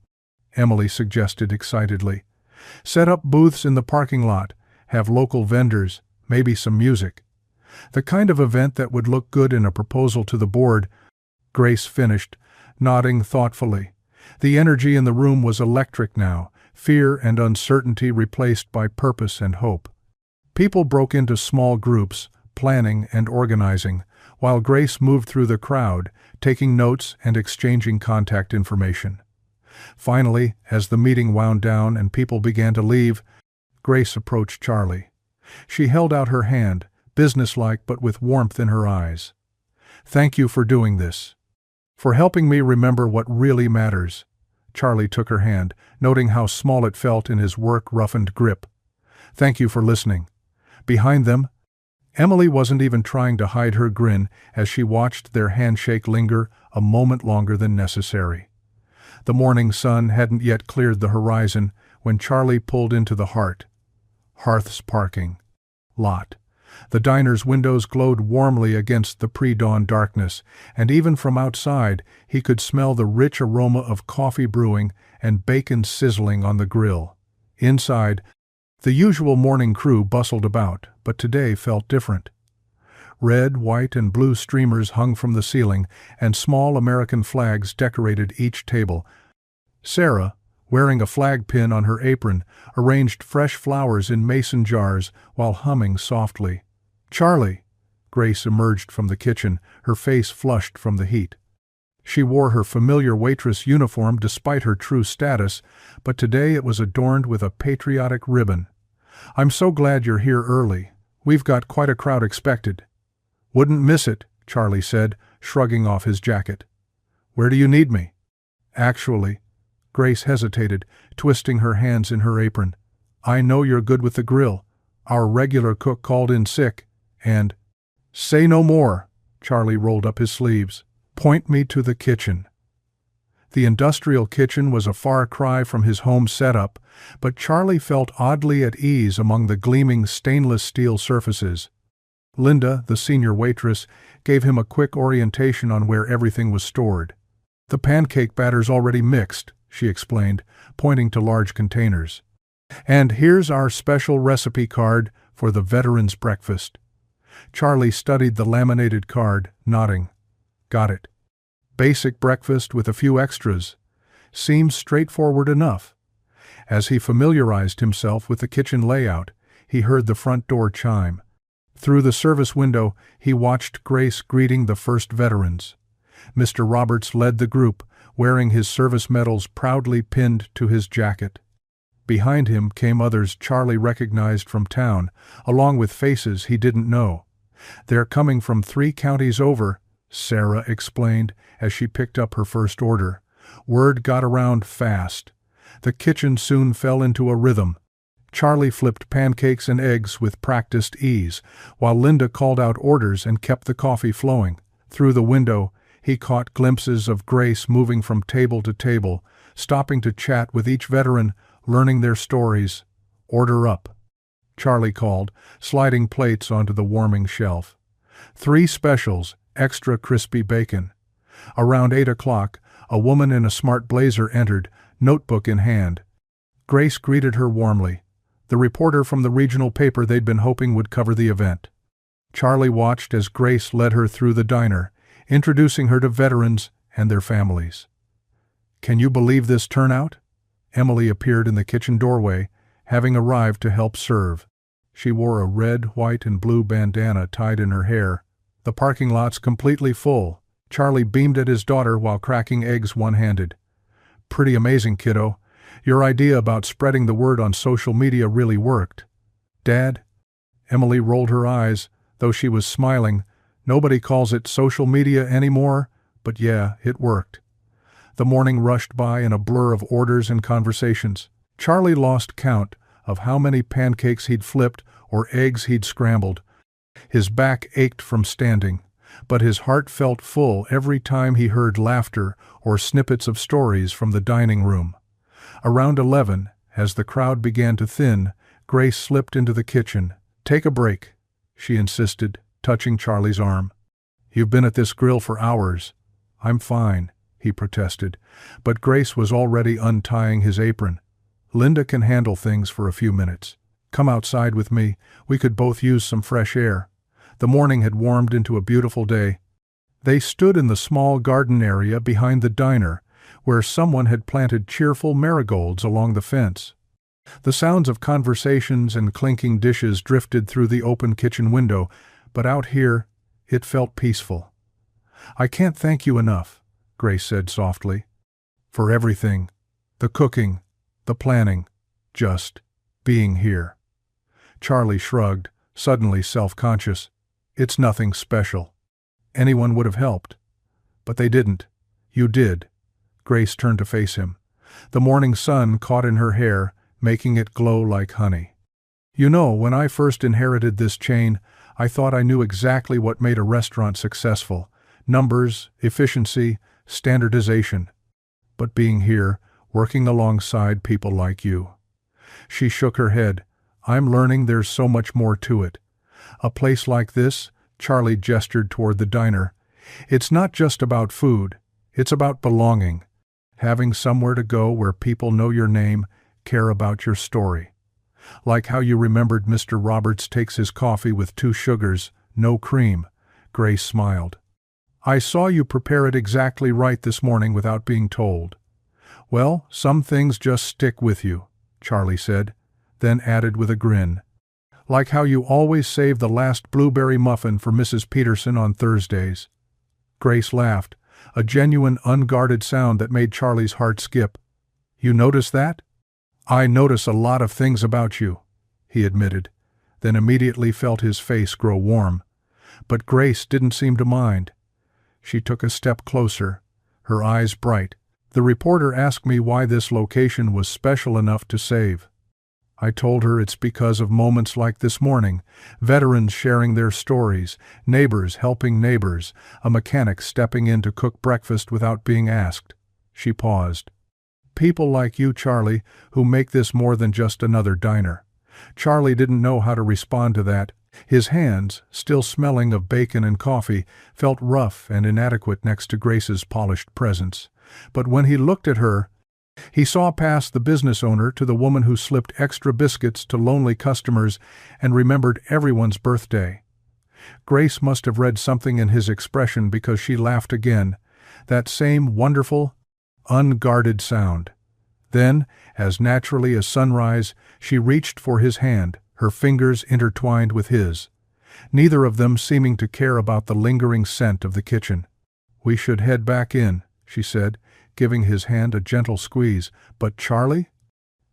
Emily suggested excitedly. "Set up booths in the parking lot, have local vendors, maybe some music. The kind of event that would look good in a proposal to the board." Grace finished, nodding thoughtfully. The energy in the room was electric now, fear and uncertainty replaced by purpose and hope. People broke into small groups, planning and organizing, while Grace moved through the crowd, taking notes and exchanging contact information. Finally, as the meeting wound down and people began to leave, Grace approached Charlie. She held out her hand, businesslike but with warmth in her eyes. "Thank you for doing this. For helping me remember what really matters." Charlie took her hand, noting how small it felt in his work-roughened grip. "Thank you for listening." Behind them, Emily wasn't even trying to hide her grin as she watched their handshake linger a moment longer than necessary. The morning sun hadn't yet cleared the horizon when Charlie pulled into the Hearth's parking lot. The diner's windows glowed warmly against the pre-dawn darkness, and even from outside he could smell the rich aroma of coffee brewing and bacon sizzling on the grill. Inside, the usual morning crew bustled about, but today felt different. Red, white, and blue streamers hung from the ceiling, and small American flags decorated each table. Sarah, wearing a flag pin on her apron, arranged fresh flowers in mason jars while humming softly. "Charlie!" Grace emerged from the kitchen, her face flushed from the heat. She wore her familiar waitress uniform despite her true status, but today it was adorned with a patriotic ribbon. "I'm so glad you're here early. We've got quite a crowd expected." "Wouldn't miss it," Charlie said, shrugging off his jacket. "Where do you need me?" "Actually," Grace hesitated, twisting her hands in her apron, "I know you're good with the grill. Our regular cook called in sick, and—" "Say no more," Charlie rolled up his sleeves. "Point me to the kitchen." The industrial kitchen was a far cry from his home setup, but Charlie felt oddly at ease among the gleaming stainless steel surfaces. Linda, the senior waitress, gave him a quick orientation on where everything was stored. "The pancake batter's already mixed," she explained, pointing to large containers. "And here's our special recipe card for the veterans' breakfast." Charlie studied the laminated card, nodding. "Got it. Basic breakfast with a few extras. Seems straightforward enough." As he familiarized himself with the kitchen layout, he heard the front door chime. Through the service window, he watched Grace greeting the first veterans. Mr. Roberts led the group, wearing his service medals proudly pinned to his jacket. Behind him came others Charlie recognized from town, along with faces he didn't know. "They're coming from 3 counties over," Sarah explained as she picked up her first order. Word got around fast. The kitchen soon fell into a rhythm. Charlie flipped pancakes and eggs with practiced ease, while Linda called out orders and kept the coffee flowing. Through the window, he caught glimpses of Grace moving from table to table, stopping to chat with each veteran, learning their stories. "Order up," Charlie called, sliding plates onto the warming shelf. 3 specials, extra crispy bacon. Around 8 o'clock, a woman in a smart blazer entered, notebook in hand. Grace greeted her warmly, the reporter from the regional paper they'd been hoping would cover the event. Charlie watched as Grace led her through the diner, introducing her to veterans and their families. "Can you believe this turnout?" Emily appeared in the kitchen doorway, having arrived to help serve. She wore a red, white, and blue bandana tied in her hair. The parking lot's completely full. Charlie beamed at his daughter while cracking eggs one-handed. "Pretty amazing, kiddo. Your idea about spreading the word on social media really worked." "Dad?" Emily rolled her eyes, though she was smiling. "Nobody calls it social media anymore, but yeah, it worked." The morning rushed by in a blur of orders and conversations. Charlie lost count of how many pancakes he'd flipped or eggs he'd scrambled. His back ached from standing, but his heart felt full every time he heard laughter or snippets of stories from the dining room. Around 11, as the crowd began to thin, Grace slipped into the kitchen. "Take a break," she insisted, touching Charlie's arm. "You've been at this grill for hours." "I'm fine," he protested, but Grace was already untying his apron. "Linda can handle things for a few minutes. Come outside with me, we could both use some fresh air." The morning had warmed into a beautiful day. They stood in the small garden area behind the diner, where someone had planted cheerful marigolds along the fence. The sounds of conversations and clinking dishes drifted through the open kitchen window, but out here, it felt peaceful. "I can't thank you enough," Grace said softly. "For everything. The cooking, the planning, just being here." Charlie shrugged, suddenly self-conscious. "It's nothing special. Anyone would have helped. But they didn't. You did." Grace turned to face him. The morning sun caught in her hair, making it glow like honey. "You know, when I first inherited this chain, I thought I knew exactly what made a restaurant successful. Numbers, efficiency, standardization. But being here, working alongside people like you." She shook her head. "I'm learning there's so much more to it. A place like this," Charlie gestured toward the diner, "it's not just about food, it's about belonging. Having somewhere to go where people know your name, care about your story. Like how you remembered Mr. Roberts takes his coffee with 2 sugars, no cream." Grace smiled. "I saw you prepare it exactly right this morning without being told." "Well, some things just stick with you," Charlie said, then added with a grin. "Like how you always save the last blueberry muffin for Mrs. Peterson on Thursdays." Grace laughed, a genuine unguarded sound that made Charlie's heart skip. "You notice that?" "I notice a lot of things about you," he admitted, then immediately felt his face grow warm. But Grace didn't seem to mind. She took a step closer, her eyes bright. "The reporter asked me why this location was special enough to save. I told her it's because of moments like this morning, veterans sharing their stories, neighbors helping neighbors, a mechanic stepping in to cook breakfast without being asked." She paused. "People like you, Charlie, who make this more than just another diner." Charlie didn't know how to respond to that. His hands, still smelling of bacon and coffee, felt rough and inadequate next to Grace's polished presence. But when he looked at her, he saw past the business owner to the woman who slipped extra biscuits to lonely customers and remembered everyone's birthday. Grace must have read something in his expression because she laughed again, that same wonderful, unguarded sound. Then, as naturally as sunrise, she reached for his hand, her fingers intertwined with his, neither of them seeming to care about the lingering scent of the kitchen. "We should head back in," she said, giving his hand a gentle squeeze. "But Charlie,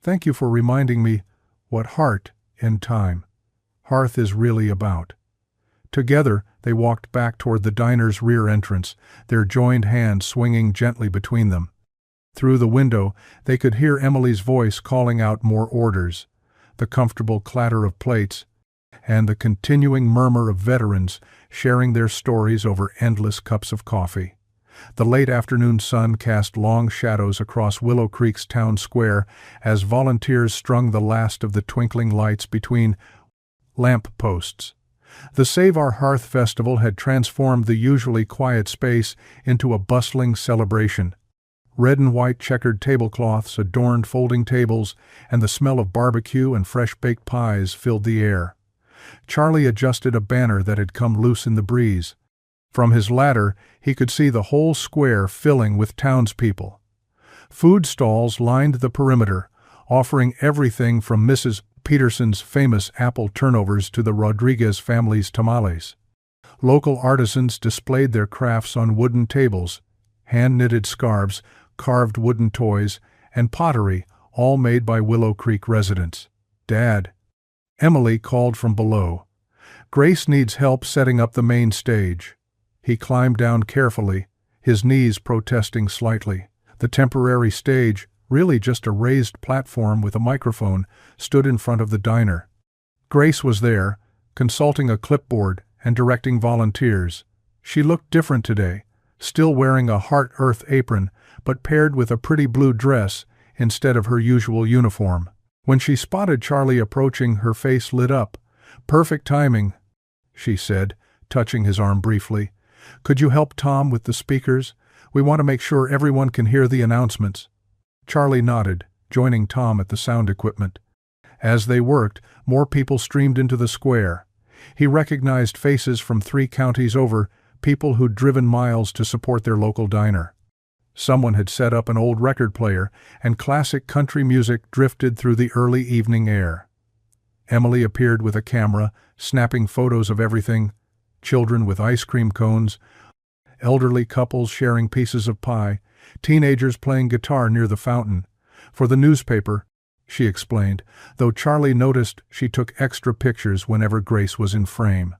thank you for reminding me what heart and hearth is really about. Together, they walked back toward the diner's rear entrance, their joined hands swinging gently between them. Through the window, they could hear Emily's voice calling out more orders, the comfortable clatter of plates, and the continuing murmur of veterans sharing their stories over endless cups of coffee. The late afternoon sun cast long shadows across Willow Creek's town square as volunteers strung the last of the twinkling lights between lamp posts. The Save Our Hearth Festival had transformed the usually quiet space into a bustling celebration. Red and white checkered tablecloths adorned folding tables, and the smell of barbecue and fresh-baked pies filled the air. Charlie adjusted a banner that had come loose in the breeze. From his ladder, he could see the whole square filling with townspeople. Food stalls lined the perimeter, offering everything from Mrs. Peterson's famous apple turnovers to the Rodriguez family's tamales. Local artisans displayed their crafts on wooden tables, hand-knitted scarves, carved wooden toys, and pottery, all made by Willow Creek residents. "Dad," Emily called from below. "Grace needs help setting up the main stage." He climbed down carefully, his knees protesting slightly. The temporary stage, really just a raised platform with a microphone, stood in front of the diner. Grace was there, consulting a clipboard and directing volunteers. She looked different today, still wearing a Heart Earth apron, but paired with a pretty blue dress instead of her usual uniform. When she spotted Charlie approaching, her face lit up. "Perfect timing," she said, touching his arm briefly. "Could you help Tom with the speakers? We want to make sure everyone can hear the announcements." Charlie nodded, joining Tom at the sound equipment. As they worked, more people streamed into the square. He recognized faces from 3 counties over, people who'd driven miles to support their local diner. Someone had set up an old record player, and classic country music drifted through the early evening air. Emily appeared with a camera, snapping photos of everything: children with ice cream cones, elderly couples sharing pieces of pie, teenagers playing guitar near the fountain. "For the newspaper," she explained, though Charlie noticed she took extra pictures whenever Grace was in frame.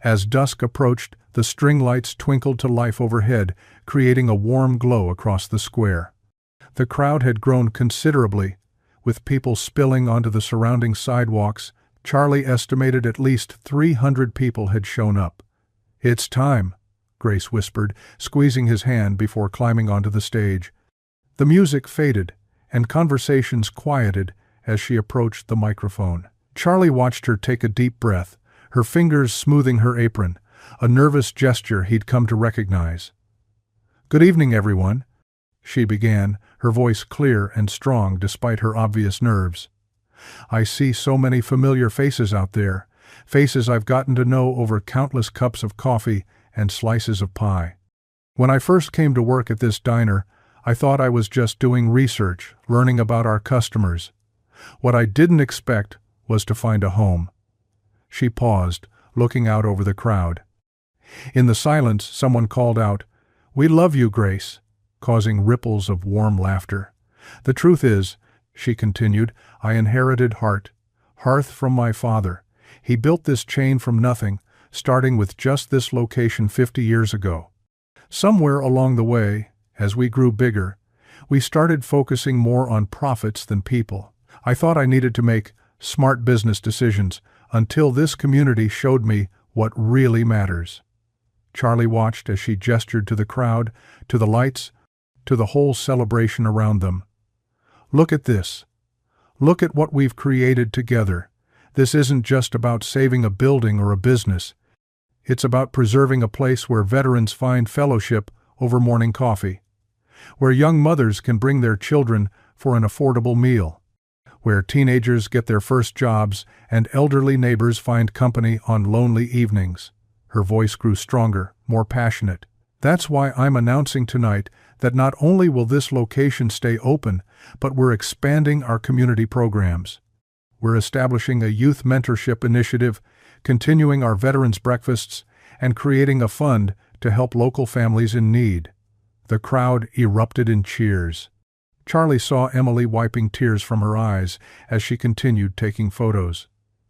As dusk approached, the string lights twinkled to life overhead, creating a warm glow across the square. The crowd had grown considerably, with people spilling onto the surrounding sidewalks. Charlie estimated at least 300 people had shown up. "It's time," Grace whispered, squeezing his hand before climbing onto the stage. The music faded, and conversations quieted as she approached the microphone. Charlie watched her take a deep breath, her fingers smoothing her apron, a nervous gesture he'd come to recognize. "Good evening, everyone," she began, her voice clear and strong despite her obvious nerves. "I see so many familiar faces out there, faces I've gotten to know over countless cups of coffee and slices of pie. When I first came to work at this diner, I thought I was just doing research, learning about our customers. What I didn't expect was to find a home." She paused, looking out over the crowd. In the silence, someone called out, "We love you, Grace," causing ripples of warm laughter. "The truth is," she continued, "I inherited Hearth from my father. He built this chain from nothing, starting with just this location 50 years ago. Somewhere along the way, as we grew bigger, we started focusing more on profits than people. I thought I needed to make smart business decisions until this community showed me what really matters." Charlie watched as she gestured to the crowd, to the lights, to the whole celebration around them. "Look at this. Look at what we've created together. This isn't just about saving a building or a business. It's about preserving a place where veterans find fellowship over morning coffee, where young mothers can bring their children for an affordable meal, where teenagers get their first jobs and elderly neighbors find company on lonely evenings." Her voice grew stronger, more passionate. "That's why I'm announcing tonight that not only will this location stay open, but we're expanding our community programs. We're establishing a youth mentorship initiative, continuing our veterans breakfasts, and creating a fund to help local families in need." The crowd erupted in cheers. Charlie saw Emily wiping tears from her eyes as she continued taking photos.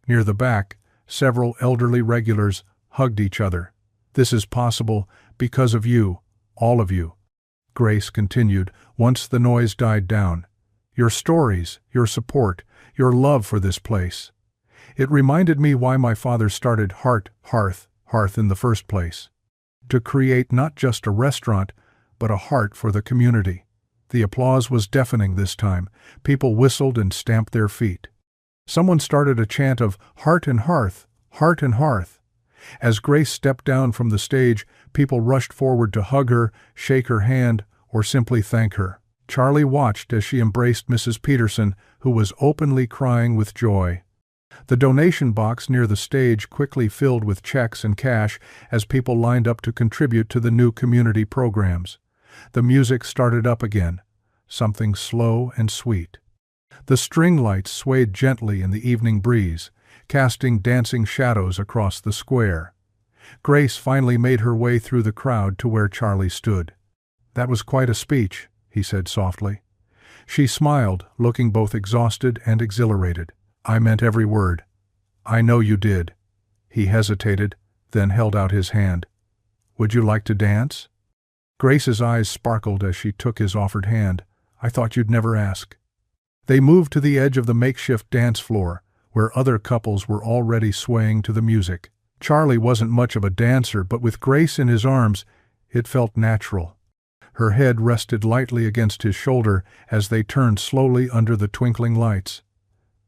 Near the back, several elderly regulars hugged each other. "This is possible because of you, all of you," Grace continued once the noise died down. "Your stories, your support, your love for this place. It reminded me why my father started Hearth in the first place. To create not just a restaurant, but a heart for the community." The applause was deafening this time. People whistled and stamped their feet. Someone started a chant of "Heart and Hearth, Heart and Hearth." As Grace stepped down from the stage, people rushed forward to hug her, shake her hand, or simply thank her. Charlie watched as she embraced Mrs. Peterson, who was openly crying with joy. The donation box near the stage quickly filled with checks and cash as people lined up to contribute to the new community programs. The music started up again, something slow and sweet. The string lights swayed gently in the evening breeze, casting dancing shadows across the square. Grace finally made her way through the crowd to where Charlie stood. "That was quite a speech," he said softly. She smiled, looking both exhausted and exhilarated. "I meant every word." "I know you did." He hesitated, then held out his hand. "Would you like to dance?" Grace's eyes sparkled as she took his offered hand. "I thought you'd never ask." They moved to the edge of the makeshift dance floor, where other couples were already swaying to the music. Charlie wasn't much of a dancer, but with Grace in his arms, it felt natural. Her head rested lightly against his shoulder as they turned slowly under the twinkling lights.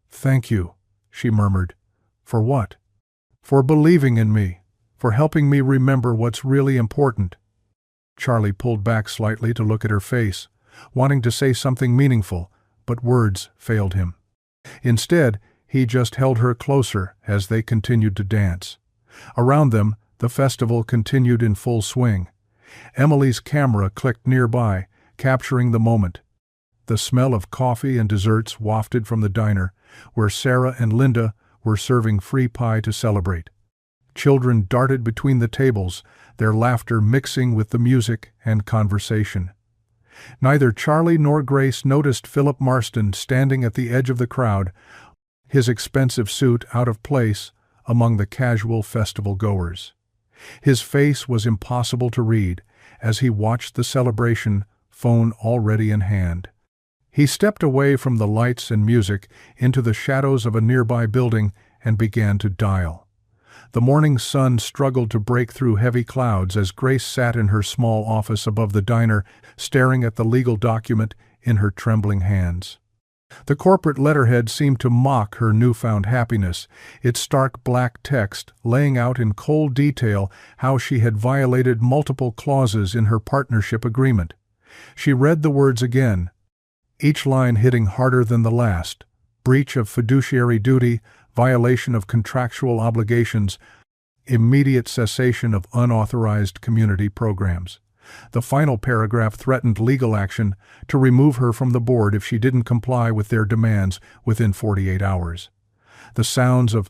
"Thank you," she murmured. "For what?" "For believing in me, for helping me remember what's really important." Charlie pulled back slightly to look at her face, wanting to say something meaningful, but words failed him. Instead, he just held her closer as they continued to dance. Around them, the festival continued in full swing. Emily's camera clicked nearby, capturing the moment. The smell of coffee and desserts wafted from the diner, where Sarah and Linda were serving free pie to celebrate. Children darted between the tables, their laughter mixing with the music and conversation. Neither Charlie nor Grace noticed Philip Marston standing at the edge of the crowd, his expensive suit out of place among the casual festival goers. His face was impossible to read as he watched the celebration, phone already in hand. He stepped away from the lights and music into the shadows of a nearby building and began to dial. The morning sun struggled to break through heavy clouds as Grace sat in her small office above the diner, staring at the legal document in her trembling hands. The corporate letterhead seemed to mock her newfound happiness, its stark black text laying out in cold detail how she had violated multiple clauses in her partnership agreement. She read the words again, each line hitting harder than the last: breach of fiduciary duty, violation of contractual obligations, immediate cessation of unauthorized community programs. The final paragraph threatened legal action to remove her from the board if she didn't comply with their demands within 48 hours. The sounds of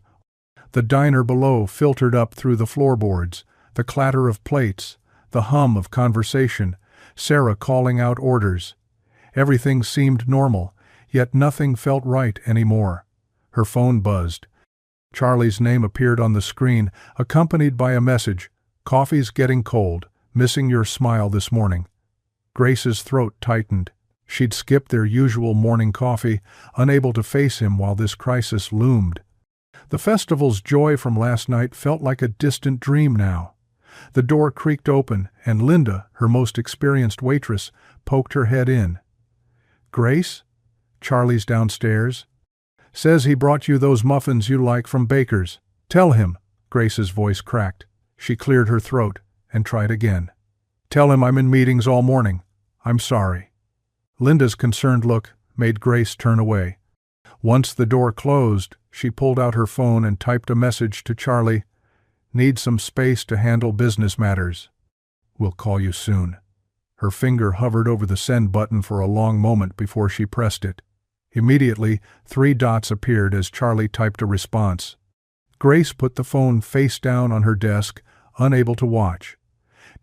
the diner below filtered up through the floorboards, the clatter of plates, the hum of conversation, Sarah calling out orders. Everything seemed normal, yet nothing felt right anymore. Her phone buzzed. Charlie's name appeared on the screen, accompanied by a message: "Coffee's getting cold. Missing your smile this morning." Grace's throat tightened. She'd skipped their usual morning coffee, unable to face him while this crisis loomed. The festival's joy from last night felt like a distant dream now. The door creaked open, and Linda, her most experienced waitress, poked her head in. "Grace? Charlie's downstairs. Says he brought you those muffins you like from Baker's. Tell him." Grace's voice cracked. She cleared her throat and tried again. "Tell him I'm in meetings all morning. I'm sorry." Linda's concerned look made Grace turn away. Once the door closed, she pulled out her phone and typed a message to Charlie. "Need some space to handle business matters. Will call you soon." Her finger hovered over the send button for a long moment before she pressed it. Immediately, 3 dots appeared as Charlie typed a response. Grace put the phone face down on her desk, unable to watch.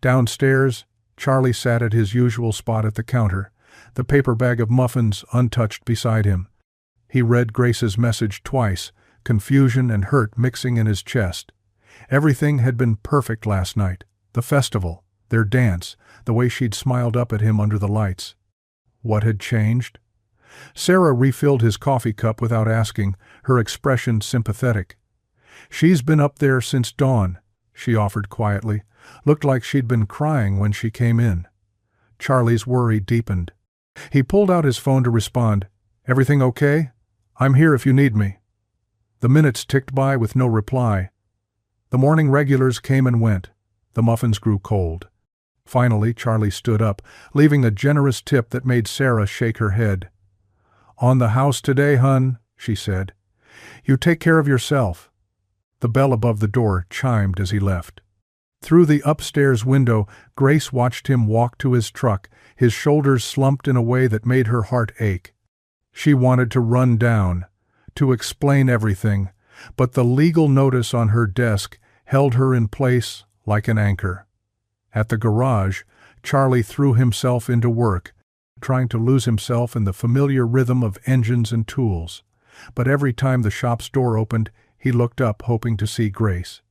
Downstairs, Charlie sat at his usual spot at the counter, the paper bag of muffins untouched beside him. He read Grace's message twice, confusion and hurt mixing in his chest. Everything had been perfect last night. The festival, their dance, the way she'd smiled up at him under the lights. What had changed? Sarah refilled his coffee cup without asking, her expression sympathetic. "She's been up there since dawn," she offered quietly. Looked like she'd been crying when she came in. Charlie's worry deepened. He pulled out his phone to respond. "Everything okay? I'm here if you need me." The minutes ticked by with no reply. The morning regulars came and went. The muffins grew cold. Finally, Charlie stood up, leaving a generous tip that made Sarah shake her head. "On the house today, hun," she said. "You take care of yourself." The bell above the door chimed as he left. Through the upstairs window, Grace watched him walk to his truck, his shoulders slumped in a way that made her heart ache. She wanted to run down, to explain everything, but the legal notice on her desk held her in place like an anchor. At the garage, Charlie threw himself into work, trying to lose himself in the familiar rhythm of engines and tools. But every time the shop's door opened, he looked up hoping to see Grace.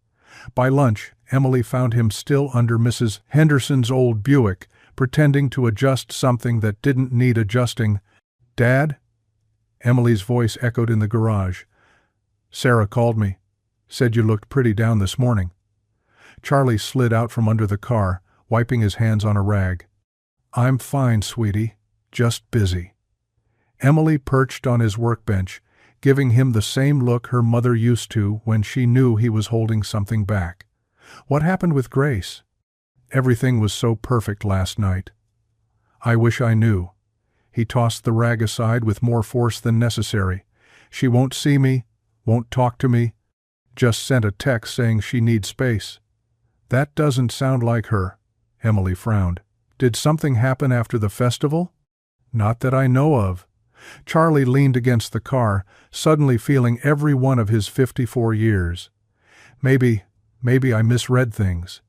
By lunch, Emily found him still under Mrs. Henderson's old Buick, pretending to adjust something that didn't need adjusting. "Dad?" Emily's voice echoed in the garage. "Sarah called me. Said you looked pretty down this morning." Charlie slid out from under the car, wiping his hands on a rag. "I'm fine, sweetie. Just busy." Emily perched on his workbench, giving him the same look her mother used to when she knew he was holding something back. "What happened with Grace?" "Everything was so perfect last night." "I wish I knew." He tossed the rag aside with more force than necessary. "She won't see me, won't talk to me. Just sent a text saying she needs space." "That doesn't sound like her," Emily frowned. "Did something happen after the festival?" "Not that I know of." Charlie leaned against the car, suddenly feeling every one of his 54 years. Maybe I misread things.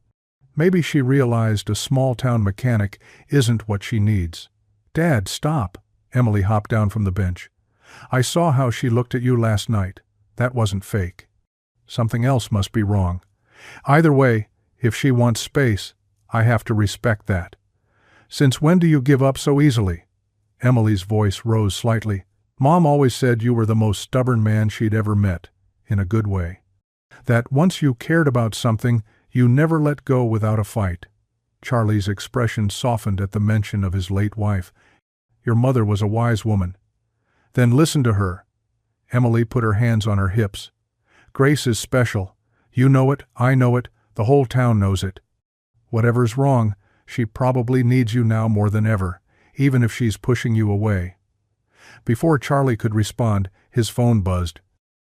Maybe she realized a small-town mechanic isn't what she needs. "Dad, stop." Emily hopped down from the bench. "I saw how she looked at you last night. That wasn't fake. Something else must be wrong. Either way, if she wants space, I have to respect that." "Since when do you give up so easily?" Emily's voice rose slightly. "Mom always said you were the most stubborn man she'd ever met, in a good way. That once you cared about something, you never let go without a fight." Charlie's expression softened at the mention of his late wife. "Your mother was a wise woman." "Then listen to her." Emily put her hands on her hips. "Grace is special. You know it, I know it, the whole town knows it. Whatever's wrong, she probably needs you now more than ever, even if she's pushing you away." Before Charlie could respond, his phone buzzed.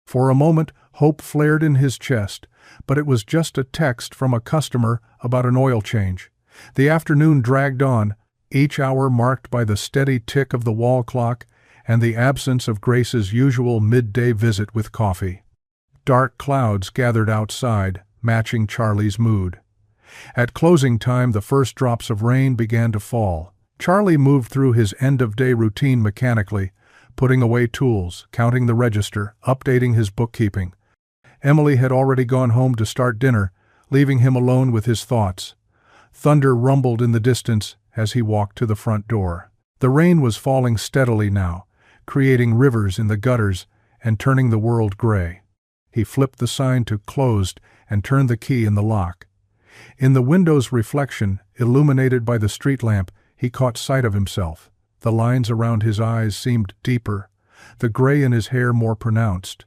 For a moment, hope flared in his chest, but it was just a text from a customer about an oil change. The afternoon dragged on, each hour marked by the steady tick of the wall clock and the absence of Grace's usual midday visit with coffee. Dark clouds gathered outside, matching Charlie's mood. At closing time, the first drops of rain began to fall. Charlie moved through his end-of-day routine mechanically, putting away tools, counting the register, updating his bookkeeping. Emily had already gone home to start dinner, leaving him alone with his thoughts. Thunder rumbled in the distance as he walked to the front door. The rain was falling steadily now, creating rivers in the gutters and turning the world gray. He flipped the sign to closed and turned the key in the lock. In the window's reflection, illuminated by the street lamp, he caught sight of himself. The lines around his eyes seemed deeper, the gray in his hair more pronounced.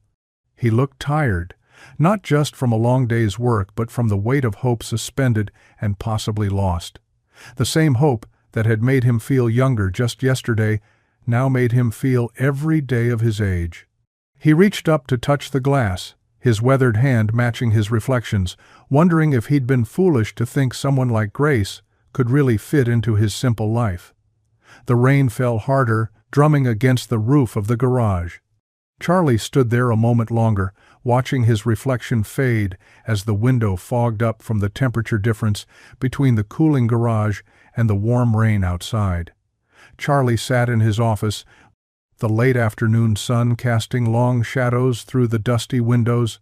He looked tired, not just from a long day's work, but from the weight of hope suspended and possibly lost. The same hope that had made him feel younger just yesterday now made him feel every day of his age. He reached up to touch the glass, his weathered hand matching his reflections, wondering if he'd been foolish to think someone like Grace could really fit into his simple life. The rain fell harder, drumming against the roof of the garage. Charlie stood there a moment longer, watching his reflection fade as the window fogged up from the temperature difference between the cooling garage and the warm rain outside. Charlie sat in his office, the late afternoon sun casting long shadows through the dusty windows.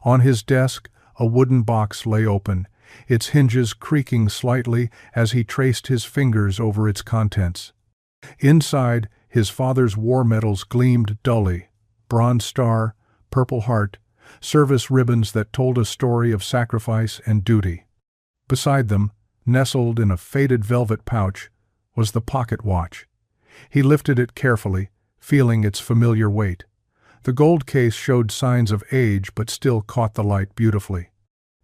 On his desk, A wooden box lay open, its hinges creaking slightly as he traced his fingers over its contents. Inside, his father's war medals gleamed dully: Bronze Star, Purple Heart, service ribbons that told a story of sacrifice and duty. Beside them, nestled in a faded velvet pouch, was the pocket watch. He lifted it carefully, feeling its familiar weight. The gold case showed signs of age but still caught the light beautifully.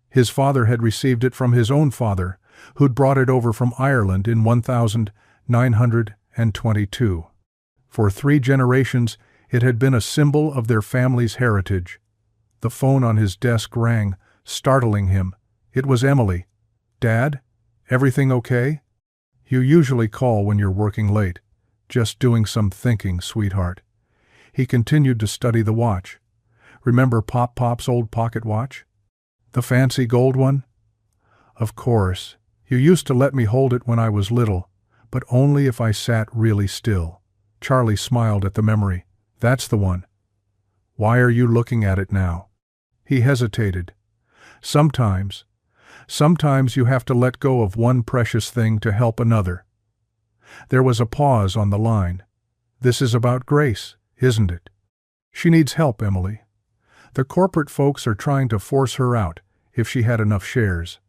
His father had received it from his own father, who'd brought it over from Ireland in 1922. For 3 generations, it had been a symbol of their family's heritage. The phone on his desk rang, startling him. It was Emily. "Dad? Everything okay? You usually call when you're working late. Just doing some thinking, sweetheart." He continued to study the watch. "Remember Pop's old pocket watch? The fancy gold one?" "Of course. You used to let me hold it when I was little, but only if I sat really still." Charlie smiled at the memory. "That's the one. Why are you looking at it now?" He hesitated. Sometimes you have to let go of one precious thing to help another." There was a pause on the line. "This is about Grace, isn't it? She needs help, Emily. The corporate folks are trying to force her out, if she had enough shares."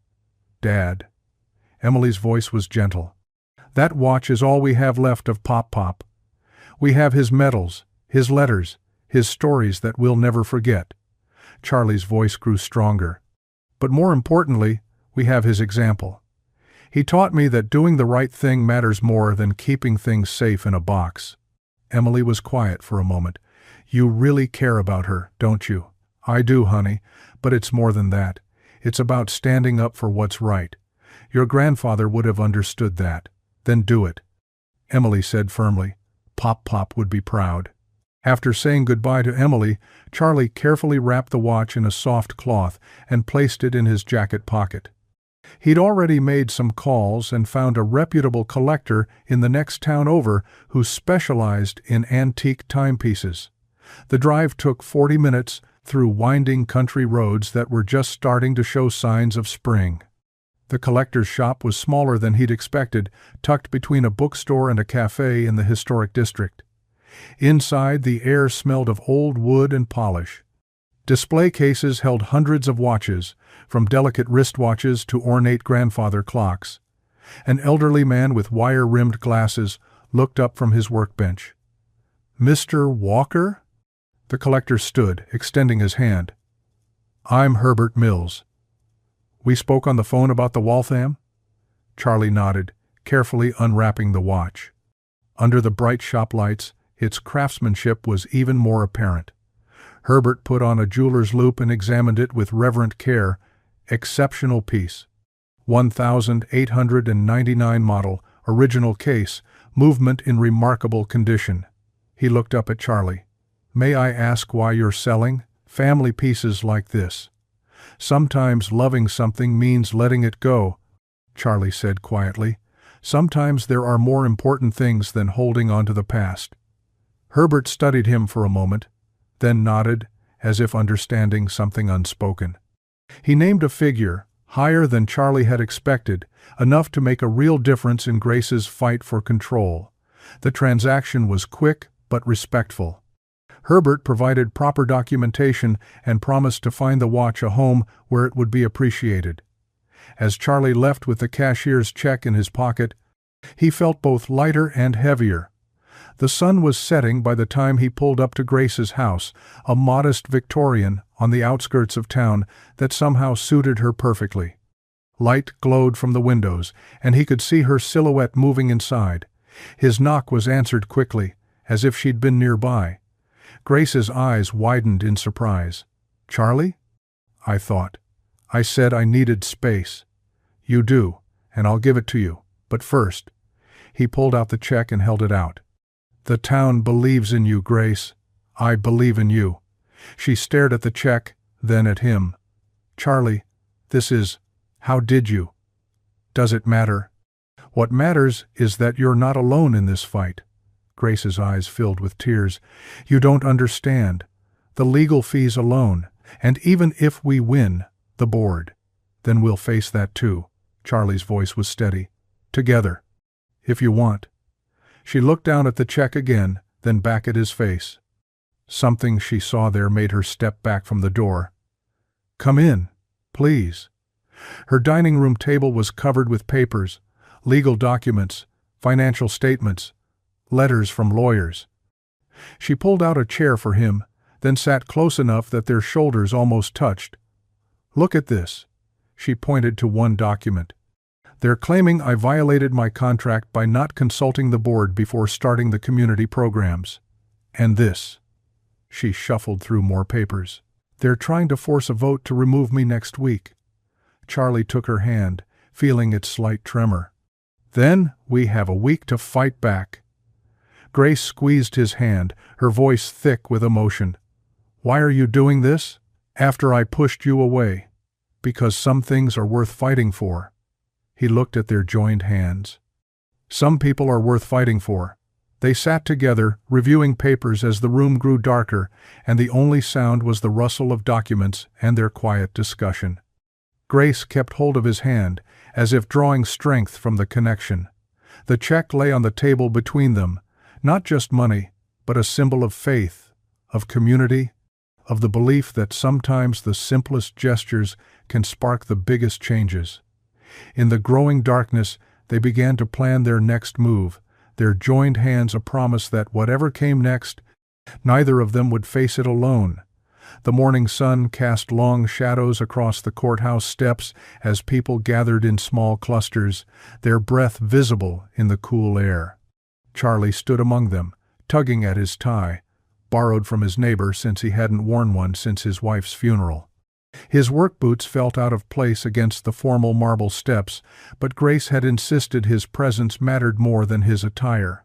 "Dad." Emily's voice was gentle. "That watch is all we have left of Pop. We have his medals, his letters, his stories that we'll never forget." Charlie's voice grew stronger. "But more importantly, we have his example. He taught me that doing the right thing matters more than keeping things safe in a box." Emily was quiet for a moment. "You really care about her, don't you?" "I do, honey, but it's more than that. It's about standing up for what's right. Your grandfather would have understood that." "Then do it," Emily said firmly. Pop would be proud." After saying goodbye to Emily, Charlie carefully wrapped the watch in a soft cloth and placed it in his jacket pocket. He'd already made some calls and found a reputable collector in the next town over who specialized in antique timepieces. The drive took 40 minutes through winding country roads that were just starting to show signs of spring. The collector's shop was smaller than he'd expected, tucked between a bookstore and a cafe in the historic district. Inside, the air smelled of old wood and polish. Display cases held hundreds of watches, from delicate wristwatches to ornate grandfather clocks. An elderly man with wire-rimmed glasses looked up from his workbench. "Mr. Walker?" The collector stood, extending his hand. "I'm Herbert Mills. We spoke on the phone about the Waltham?" Charlie nodded, carefully unwrapping the watch. Under the bright shop lights, its craftsmanship was even more apparent. Herbert put on a jeweler's loupe and examined it with reverent care. Exceptional piece. 1899 model, original case, movement in remarkable condition. He looked up at Charlie. "May I ask why you're selling family pieces like this?" "Sometimes loving something means letting it go," Charlie said quietly. "Sometimes there are more important things than holding on to the past." Herbert studied him for a moment, then nodded, as if understanding something unspoken. He named a figure, higher than Charlie had expected, enough to make a real difference in Grace's fight for control. The transaction was quick but respectful. Herbert provided proper documentation and promised to find the watch a home where it would be appreciated. As Charlie left with the cashier's check in his pocket, he felt both lighter and heavier. The sun was setting by the time he pulled up to Grace's house, a modest Victorian on the outskirts of town that somehow suited her perfectly. Light glowed from the windows, and he could see her silhouette moving inside. His knock was answered quickly, as if she'd been nearby. Grace's eyes widened in surprise. "Charlie?" "I thought. I said I needed space." "You do, and I'll give it to you. But first..." He pulled out the check and held it out. "The town believes in you, Grace. I believe in you." She stared at the check, then at him. "Charlie, this is... How did you? Does it matter?" "What matters is that you're not alone in this fight." Grace's eyes filled with tears. "You don't understand. The legal fees alone, and even if we win, the The board. Then we'll face that too. Charlie's voice was steady. Together. If you want. She looked down at the check again, then back at his face. Something she saw there made her step back from the door. Come in, please. Her dining room table was covered with papers, legal documents, financial statements, letters from lawyers. She pulled out a chair for him, then sat close enough that their shoulders almost touched. Look at this. She pointed to one document. They're claiming I violated my contract by not consulting the board before starting the community programs. And this. She shuffled through more papers. They're trying to force a vote to remove me next week. Charlie took her hand, feeling its slight tremor. Then we have a week to fight back. Grace squeezed his hand, her voice thick with emotion. Why are you doing this? After I pushed you away. Because some things are worth fighting for. He looked at their joined hands. Some people are worth fighting for. They sat together, reviewing papers as the room grew darker, and the only sound was the rustle of documents and their quiet discussion. Grace kept hold of his hand, as if drawing strength from the connection. The check lay on the table between them, not just money, but a symbol of faith, of community, of the belief that sometimes the simplest gestures can spark the biggest changes. In the growing darkness, they began to plan their next move, their joined hands a promise that whatever came next, neither of them would face it alone. The morning sun cast long shadows across the courthouse steps as people gathered in small clusters, their breath visible in the cool air. Charlie stood among them, tugging at his tie, borrowed from his neighbor since he hadn't worn one since his wife's funeral. His work boots felt out of place against the formal marble steps, but Grace had insisted his presence mattered more than his attire.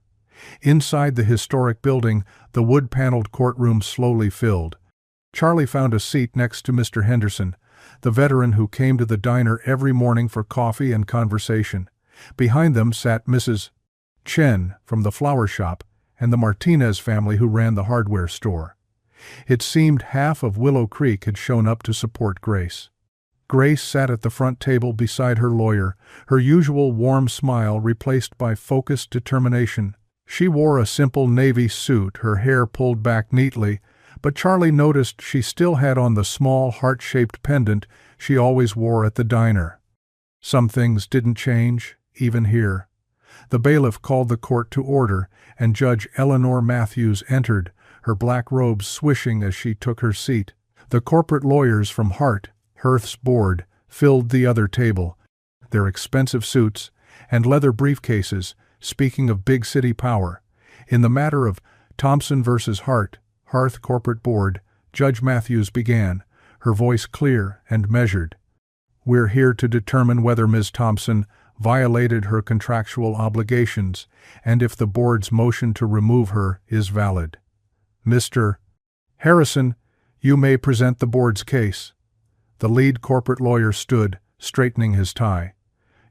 Inside the historic building, the wood-paneled courtroom slowly filled. Charlie found a seat next to Mr. Henderson, the veteran who came to the diner every morning for coffee and conversation. Behind them sat Mrs. Chen from the flower shop and the Martinez family who ran the hardware store. It seemed half of Willow Creek had shown up to support Grace. Grace sat at the front table beside her lawyer, her usual warm smile replaced by focused determination. She wore a simple navy suit, her hair pulled back neatly, but Charlie noticed she still had on the small heart-shaped pendant she always wore at the diner. Some things didn't change, even here. The bailiff called the court to order, and Judge Eleanor Matthews entered, her black robes swishing as she took her seat. The corporate lawyers from Hearth's board filled the other table, their expensive suits and leather briefcases, speaking of big city power. In the matter of Thompson versus Hearth corporate board, Judge Matthews began, her voice clear and measured. We're here to determine whether Ms. Thompson violated her contractual obligations and if the board's motion to remove her is valid. Mr. Harrison, you may present the board's case. The lead corporate lawyer stood, straightening his tie.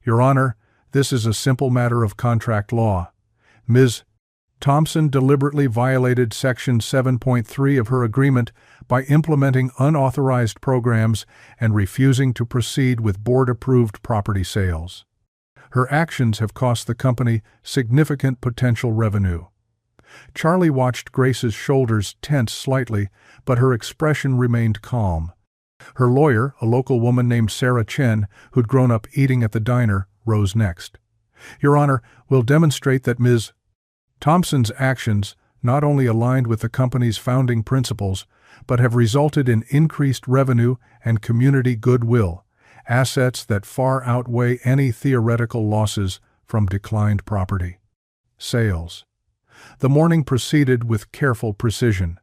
Your Honor, this is a simple matter of contract law. Ms. Thompson deliberately violated Section 7.3 of her agreement by implementing unauthorized programs and refusing to proceed with board-approved property sales. Her actions have cost the company significant potential revenue. Charlie watched Grace's shoulders tense slightly, but her expression remained calm. Her lawyer, a local woman named Sarah Chen, who'd grown up eating at the diner, rose next. Your Honor, we'll demonstrate that Ms. Thompson's actions not only aligned with the company's founding principles, but have resulted in increased revenue and community goodwill, assets that far outweigh any theoretical losses from declined property. Sales. The morning proceeded with careful precision.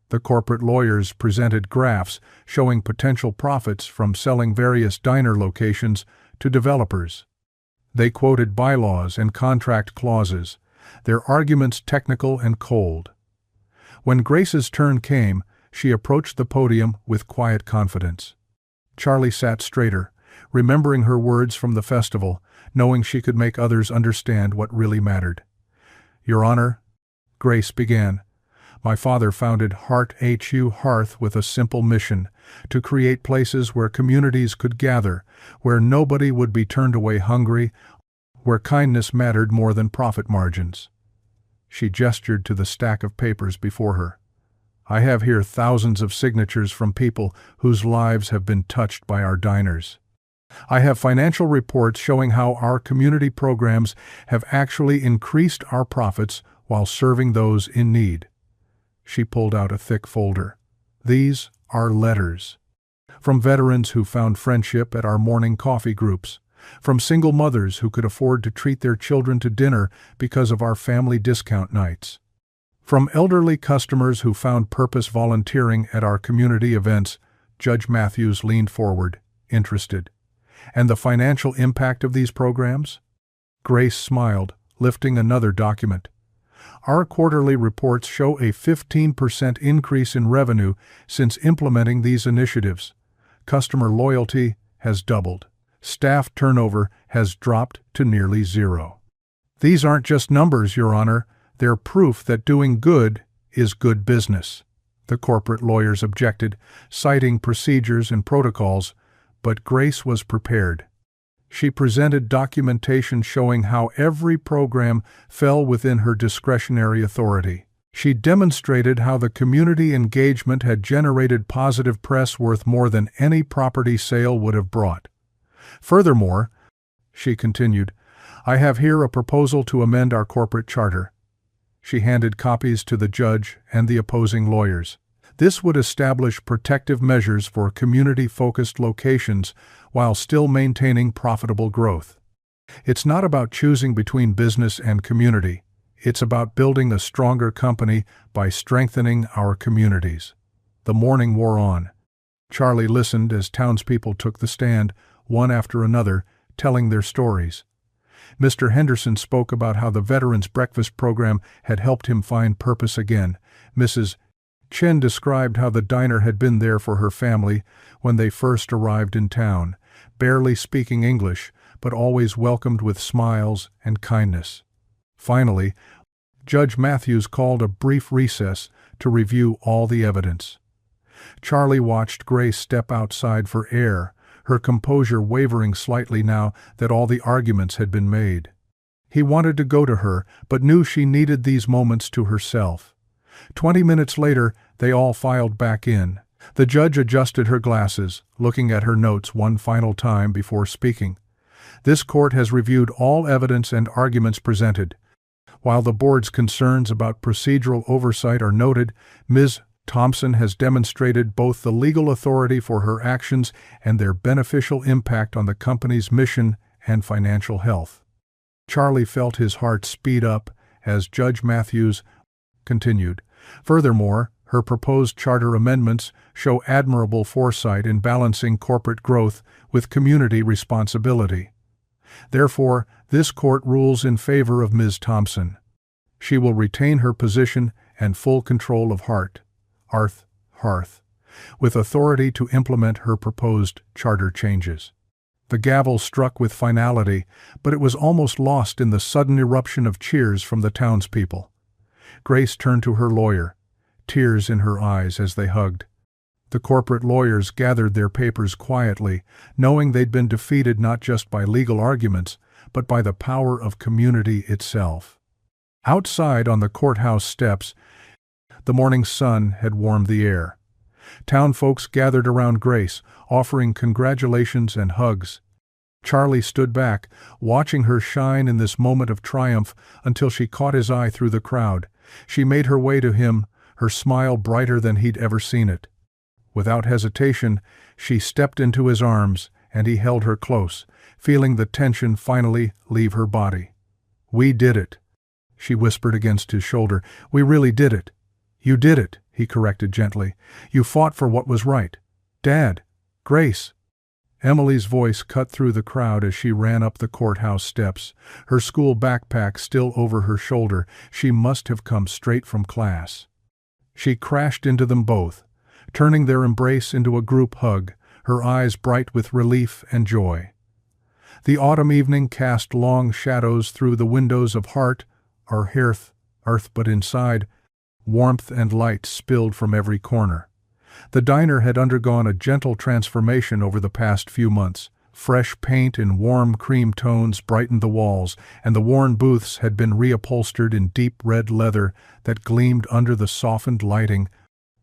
The corporate lawyers presented graphs showing potential profits from selling various diner locations to developers. They quoted bylaws and contract clauses, their arguments technical and cold. When Grace's turn came, she approached the podium with quiet confidence. Charlie sat straighter, remembering her words from the festival, knowing she could make others understand what really mattered. Your Honor, Grace began, my father founded Hearth with a simple mission, to create places where communities could gather, where nobody would be turned away hungry, where kindness mattered more than profit margins. She gestured to the stack of papers before her. I have here thousands of signatures from people whose lives have been touched by our diners. I have financial reports showing how our community programs have actually increased our profits while serving those in need. She pulled out a thick folder. These are letters. From veterans who found friendship at our morning coffee groups. From single mothers who could afford to treat their children to dinner because of our family discount nights. From elderly customers who found purpose volunteering at our community events. Judge Matthews leaned forward, interested. And the financial impact of these programs? Grace smiled, lifting another document. Our quarterly reports show a 15% increase in revenue since implementing these initiatives. Customer loyalty has doubled. Staff turnover has dropped to nearly zero. These aren't just numbers, Your Honor. They're proof that doing good is good business. The corporate lawyers objected, citing procedures and protocols, but Grace was prepared. She presented documentation showing how every program fell within her discretionary authority. She demonstrated how the community engagement had generated positive press worth more than any property sale would have brought. Furthermore, she continued, I have here a proposal to amend our corporate charter. She handed copies to the judge and the opposing lawyers. This would establish protective measures for community-focused locations while still maintaining profitable growth. It's not about choosing between business and community. It's about building a stronger company by strengthening our communities. The morning wore on. Charlie listened as townspeople took the stand, one after another, telling their stories. Mr. Henderson spoke about how the Veterans Breakfast program had helped him find purpose again. Mrs. Chen described how the diner had been there for her family when they first arrived in town, barely speaking English, but always welcomed with smiles and kindness. Finally, Judge Matthews called a brief recess to review all the evidence. Charlie watched Grace step outside for air, her composure wavering slightly now that all the arguments had been made. He wanted to go to her, but knew she needed these moments to herself. 20 minutes later, they all filed back in. The judge adjusted her glasses, looking at her notes one final time before speaking. This court has reviewed all evidence and arguments presented. While the board's concerns about procedural oversight are noted, Ms. Thompson has demonstrated both the legal authority for her actions and their beneficial impact on the company's mission and financial health. Charlie felt his heart speed up as Judge Matthews continued. Furthermore, her proposed charter amendments show admirable foresight in balancing corporate growth with community responsibility. Therefore, this court rules in favor of Ms. Thompson. She will retain her position and full control of Hearth, with authority to implement her proposed charter changes. The gavel struck with finality, but it was almost lost in the sudden eruption of cheers from the townspeople. Grace turned to her lawyer, tears in her eyes as they hugged. The corporate lawyers gathered their papers quietly, knowing they'd been defeated not just by legal arguments, but by the power of community itself. Outside on the courthouse steps, the morning sun had warmed the air. Town folks gathered around Grace, offering congratulations and hugs. Charlie stood back, watching her shine in this moment of triumph until she caught his eye through the crowd. She made her way to him, her smile brighter than he'd ever seen it. Without hesitation, she stepped into his arms, and he held her close, feeling the tension finally leave her body. "We did it," she whispered against his shoulder. "We really did it." "You did it," he corrected gently. "You fought for what was right. Dad, Grace." Emily's voice cut through the crowd as she ran up the courthouse steps, her school backpack still over her shoulder. She must have come straight from class. She crashed into them both, turning their embrace into a group hug, her eyes bright with relief and joy. The autumn evening cast long shadows through the windows of Hearth, but inside, warmth and light spilled from every corner. The diner had undergone a gentle transformation over the past few months. Fresh paint in warm cream tones brightened the walls, and the worn booths had been reupholstered in deep red leather that gleamed under the softened lighting.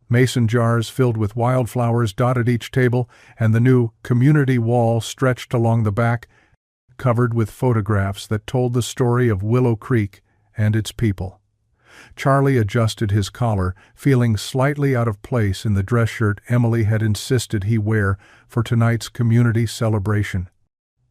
Mason jars filled with wildflowers dotted each table, and the new community wall stretched along the back, covered with photographs that told the story of Willow Creek and its people. Charlie adjusted his collar, feeling slightly out of place in the dress shirt Emily had insisted he wear for tonight's community celebration.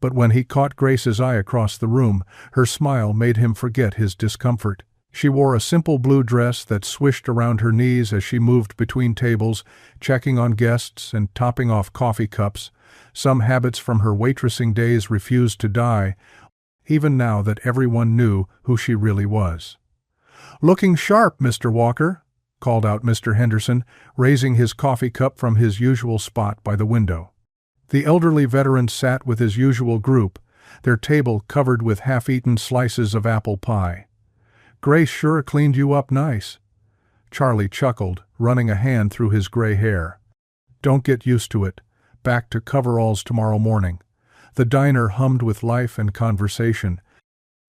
But when he caught Grace's eye across the room, her smile made him forget his discomfort. She wore a simple blue dress that swished around her knees as she moved between tables, checking on guests and topping off coffee cups. Some habits from her waitressing days refused to die, even now that everyone knew who she really was. "Looking sharp, Mr. Walker," called out Mr. Henderson, raising his coffee cup from his usual spot by the window. The elderly veteran sat with his usual group, their table covered with half-eaten slices of apple pie. "Grace sure cleaned you up nice." Charlie chuckled, running a hand through his gray hair. "Don't get used to it. Back to coveralls tomorrow morning." The diner hummed with life and conversation.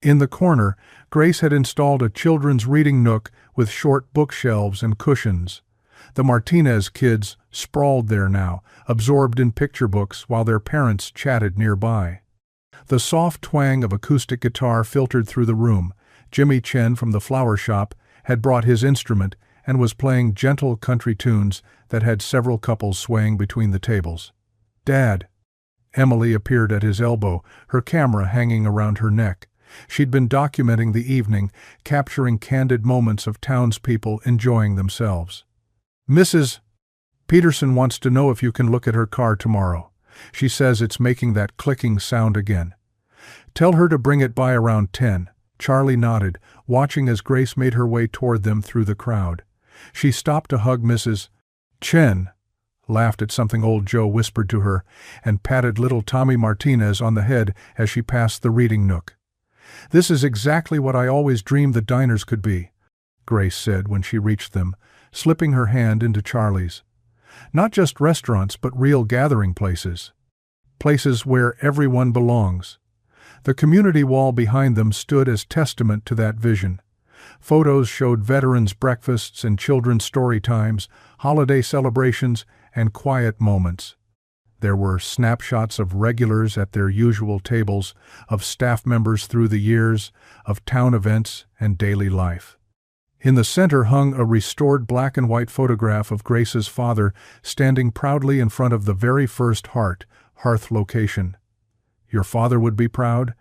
In the corner, Grace had installed a children's reading nook with short bookshelves and cushions. The Martinez kids sprawled there now, absorbed in picture books while their parents chatted nearby. The soft twang of acoustic guitar filtered through the room. Jimmy Chen from the flower shop had brought his instrument and was playing gentle country tunes that had several couples swaying between the tables. "Dad." Emily appeared at his elbow, her camera hanging around her neck. She'd been documenting the evening, capturing candid moments of townspeople enjoying themselves. "Mrs. Peterson wants to know if you can look at her car tomorrow. She says it's making that clicking sound again. Tell her to bring it by around 10. Charlie nodded, watching as Grace made her way toward them through the crowd. She stopped to hug Mrs. Chen, laughed at something old Joe whispered to her, and patted little Tommy Martinez on the head as she passed the reading nook. "This is exactly what I always dreamed the diners could be," Grace said when she reached them, slipping her hand into Charlie's. "Not just restaurants, but real gathering places. Places where everyone belongs." The community wall behind them stood as testament to that vision. Photos showed veterans' breakfasts and children's story times, holiday celebrations, and quiet moments. There were snapshots of regulars at their usual tables, of staff members through the years, of town events and daily life. In the center hung a restored black and white photograph of Grace's father standing proudly in front of the very first hearth location. "Your father would be proud,"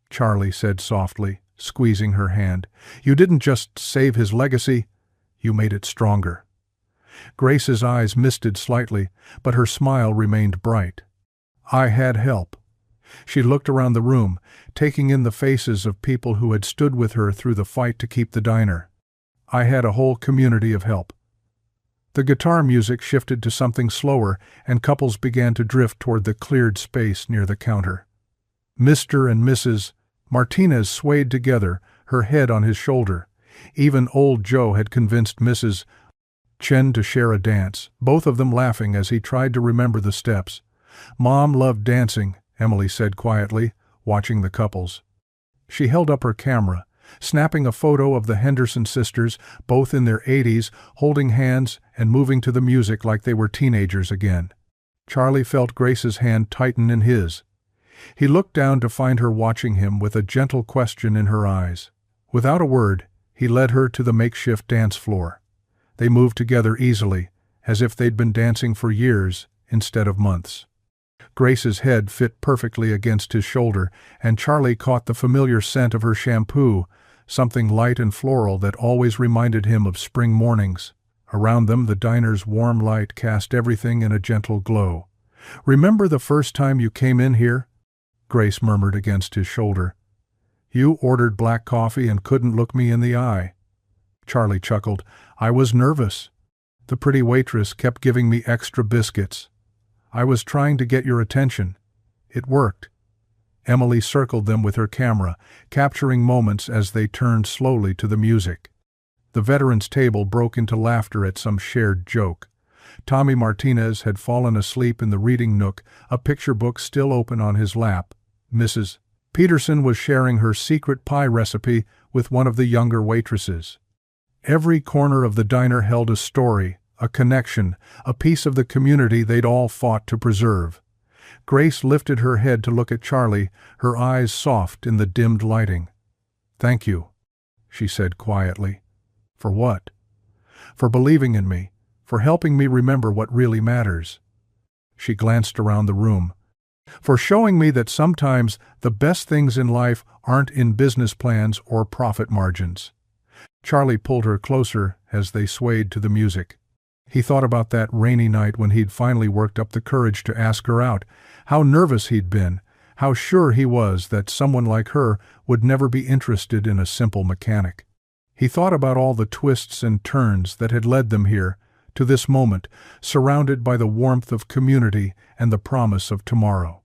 Charlie said softly, squeezing her hand. "You didn't just save his legacy, you made it stronger." Grace's eyes misted slightly, but her smile remained bright. "I had help." She looked around the room, taking in the faces of people who had stood with her through the fight to keep the diner. "I had a whole community of help." The guitar music shifted to something slower, and couples began to drift toward the cleared space near the counter. Mr. and Mrs. Martinez swayed together, her head on his shoulder. Even old Joe had convinced Mrs. Chen to share a dance, both of them laughing as he tried to remember the steps. "Mom loved dancing," Emily said quietly, watching the couples. She held up her camera, snapping a photo of the Henderson sisters, both in their 80s, holding hands and moving to the music like they were teenagers again. Charlie felt Grace's hand tighten in his. He looked down to find her watching him with a gentle question in her eyes. Without a word, he led her to the makeshift dance floor. They moved together easily, as if they'd been dancing for years instead of months. Grace's head fit perfectly against his shoulder, and Charlie caught the familiar scent of her shampoo, something light and floral that always reminded him of spring mornings. Around them, the diner's warm light cast everything in a gentle glow. "Remember the first time you came in here?" Grace murmured against his shoulder. "You ordered black coffee and couldn't look me in the eye." Charlie chuckled. "I was nervous. The pretty waitress kept giving me extra biscuits. I was trying to get your attention. It worked." Emily circled them with her camera, capturing moments as they turned slowly to the music. The veterans' table broke into laughter at some shared joke. Tommy Martinez had fallen asleep in the reading nook, a picture book still open on his lap. Mrs. Peterson was sharing her secret pie recipe with one of the younger waitresses. Every corner of the diner held a story, a connection, a piece of the community they'd all fought to preserve. Grace lifted her head to look at Charlie, her eyes soft in the dimmed lighting. "Thank you," she said quietly. "For what?" "For believing in me, for helping me remember what really matters." She glanced around the room. "For showing me that sometimes the best things in life aren't in business plans or profit margins." Charlie pulled her closer as they swayed to the music. He thought about that rainy night when he'd finally worked up the courage to ask her out, how nervous he'd been, how sure he was that someone like her would never be interested in a simple mechanic. He thought about all the twists and turns that had led them here, to this moment, surrounded by the warmth of community and the promise of tomorrow.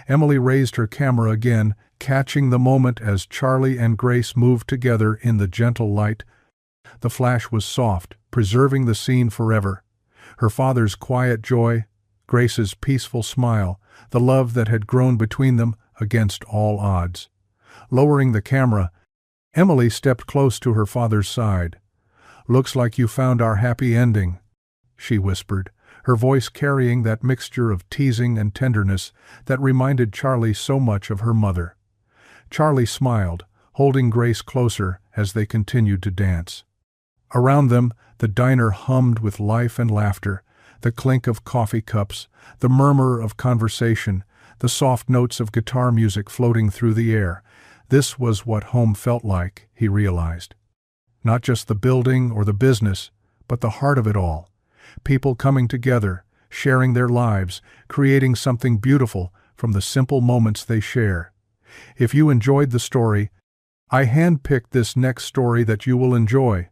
Emily raised her camera again, catching the moment as Charlie and Grace moved together in the gentle light. The flash was soft, preserving the scene forever. Her father's quiet joy, Grace's peaceful smile, the love that had grown between them against all odds. Lowering the camera, Emily stepped close to her father's side. "Looks like you found our happy ending," she whispered, her voice carrying that mixture of teasing and tenderness that reminded Charlie so much of her mother. Charlie smiled, holding Grace closer as they continued to dance. Around them, the diner hummed with life and laughter, the clink of coffee cups, the murmur of conversation, the soft notes of guitar music floating through the air. This was what home felt like, he realized. Not just the building or the business, but the heart of it all. People coming together, sharing their lives, creating something beautiful from the simple moments they share. If you enjoyed the story, I handpicked this next story that you will enjoy.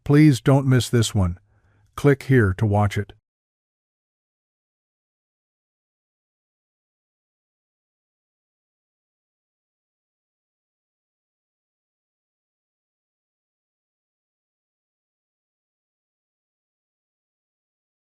Please don't miss this one. Click here to watch it.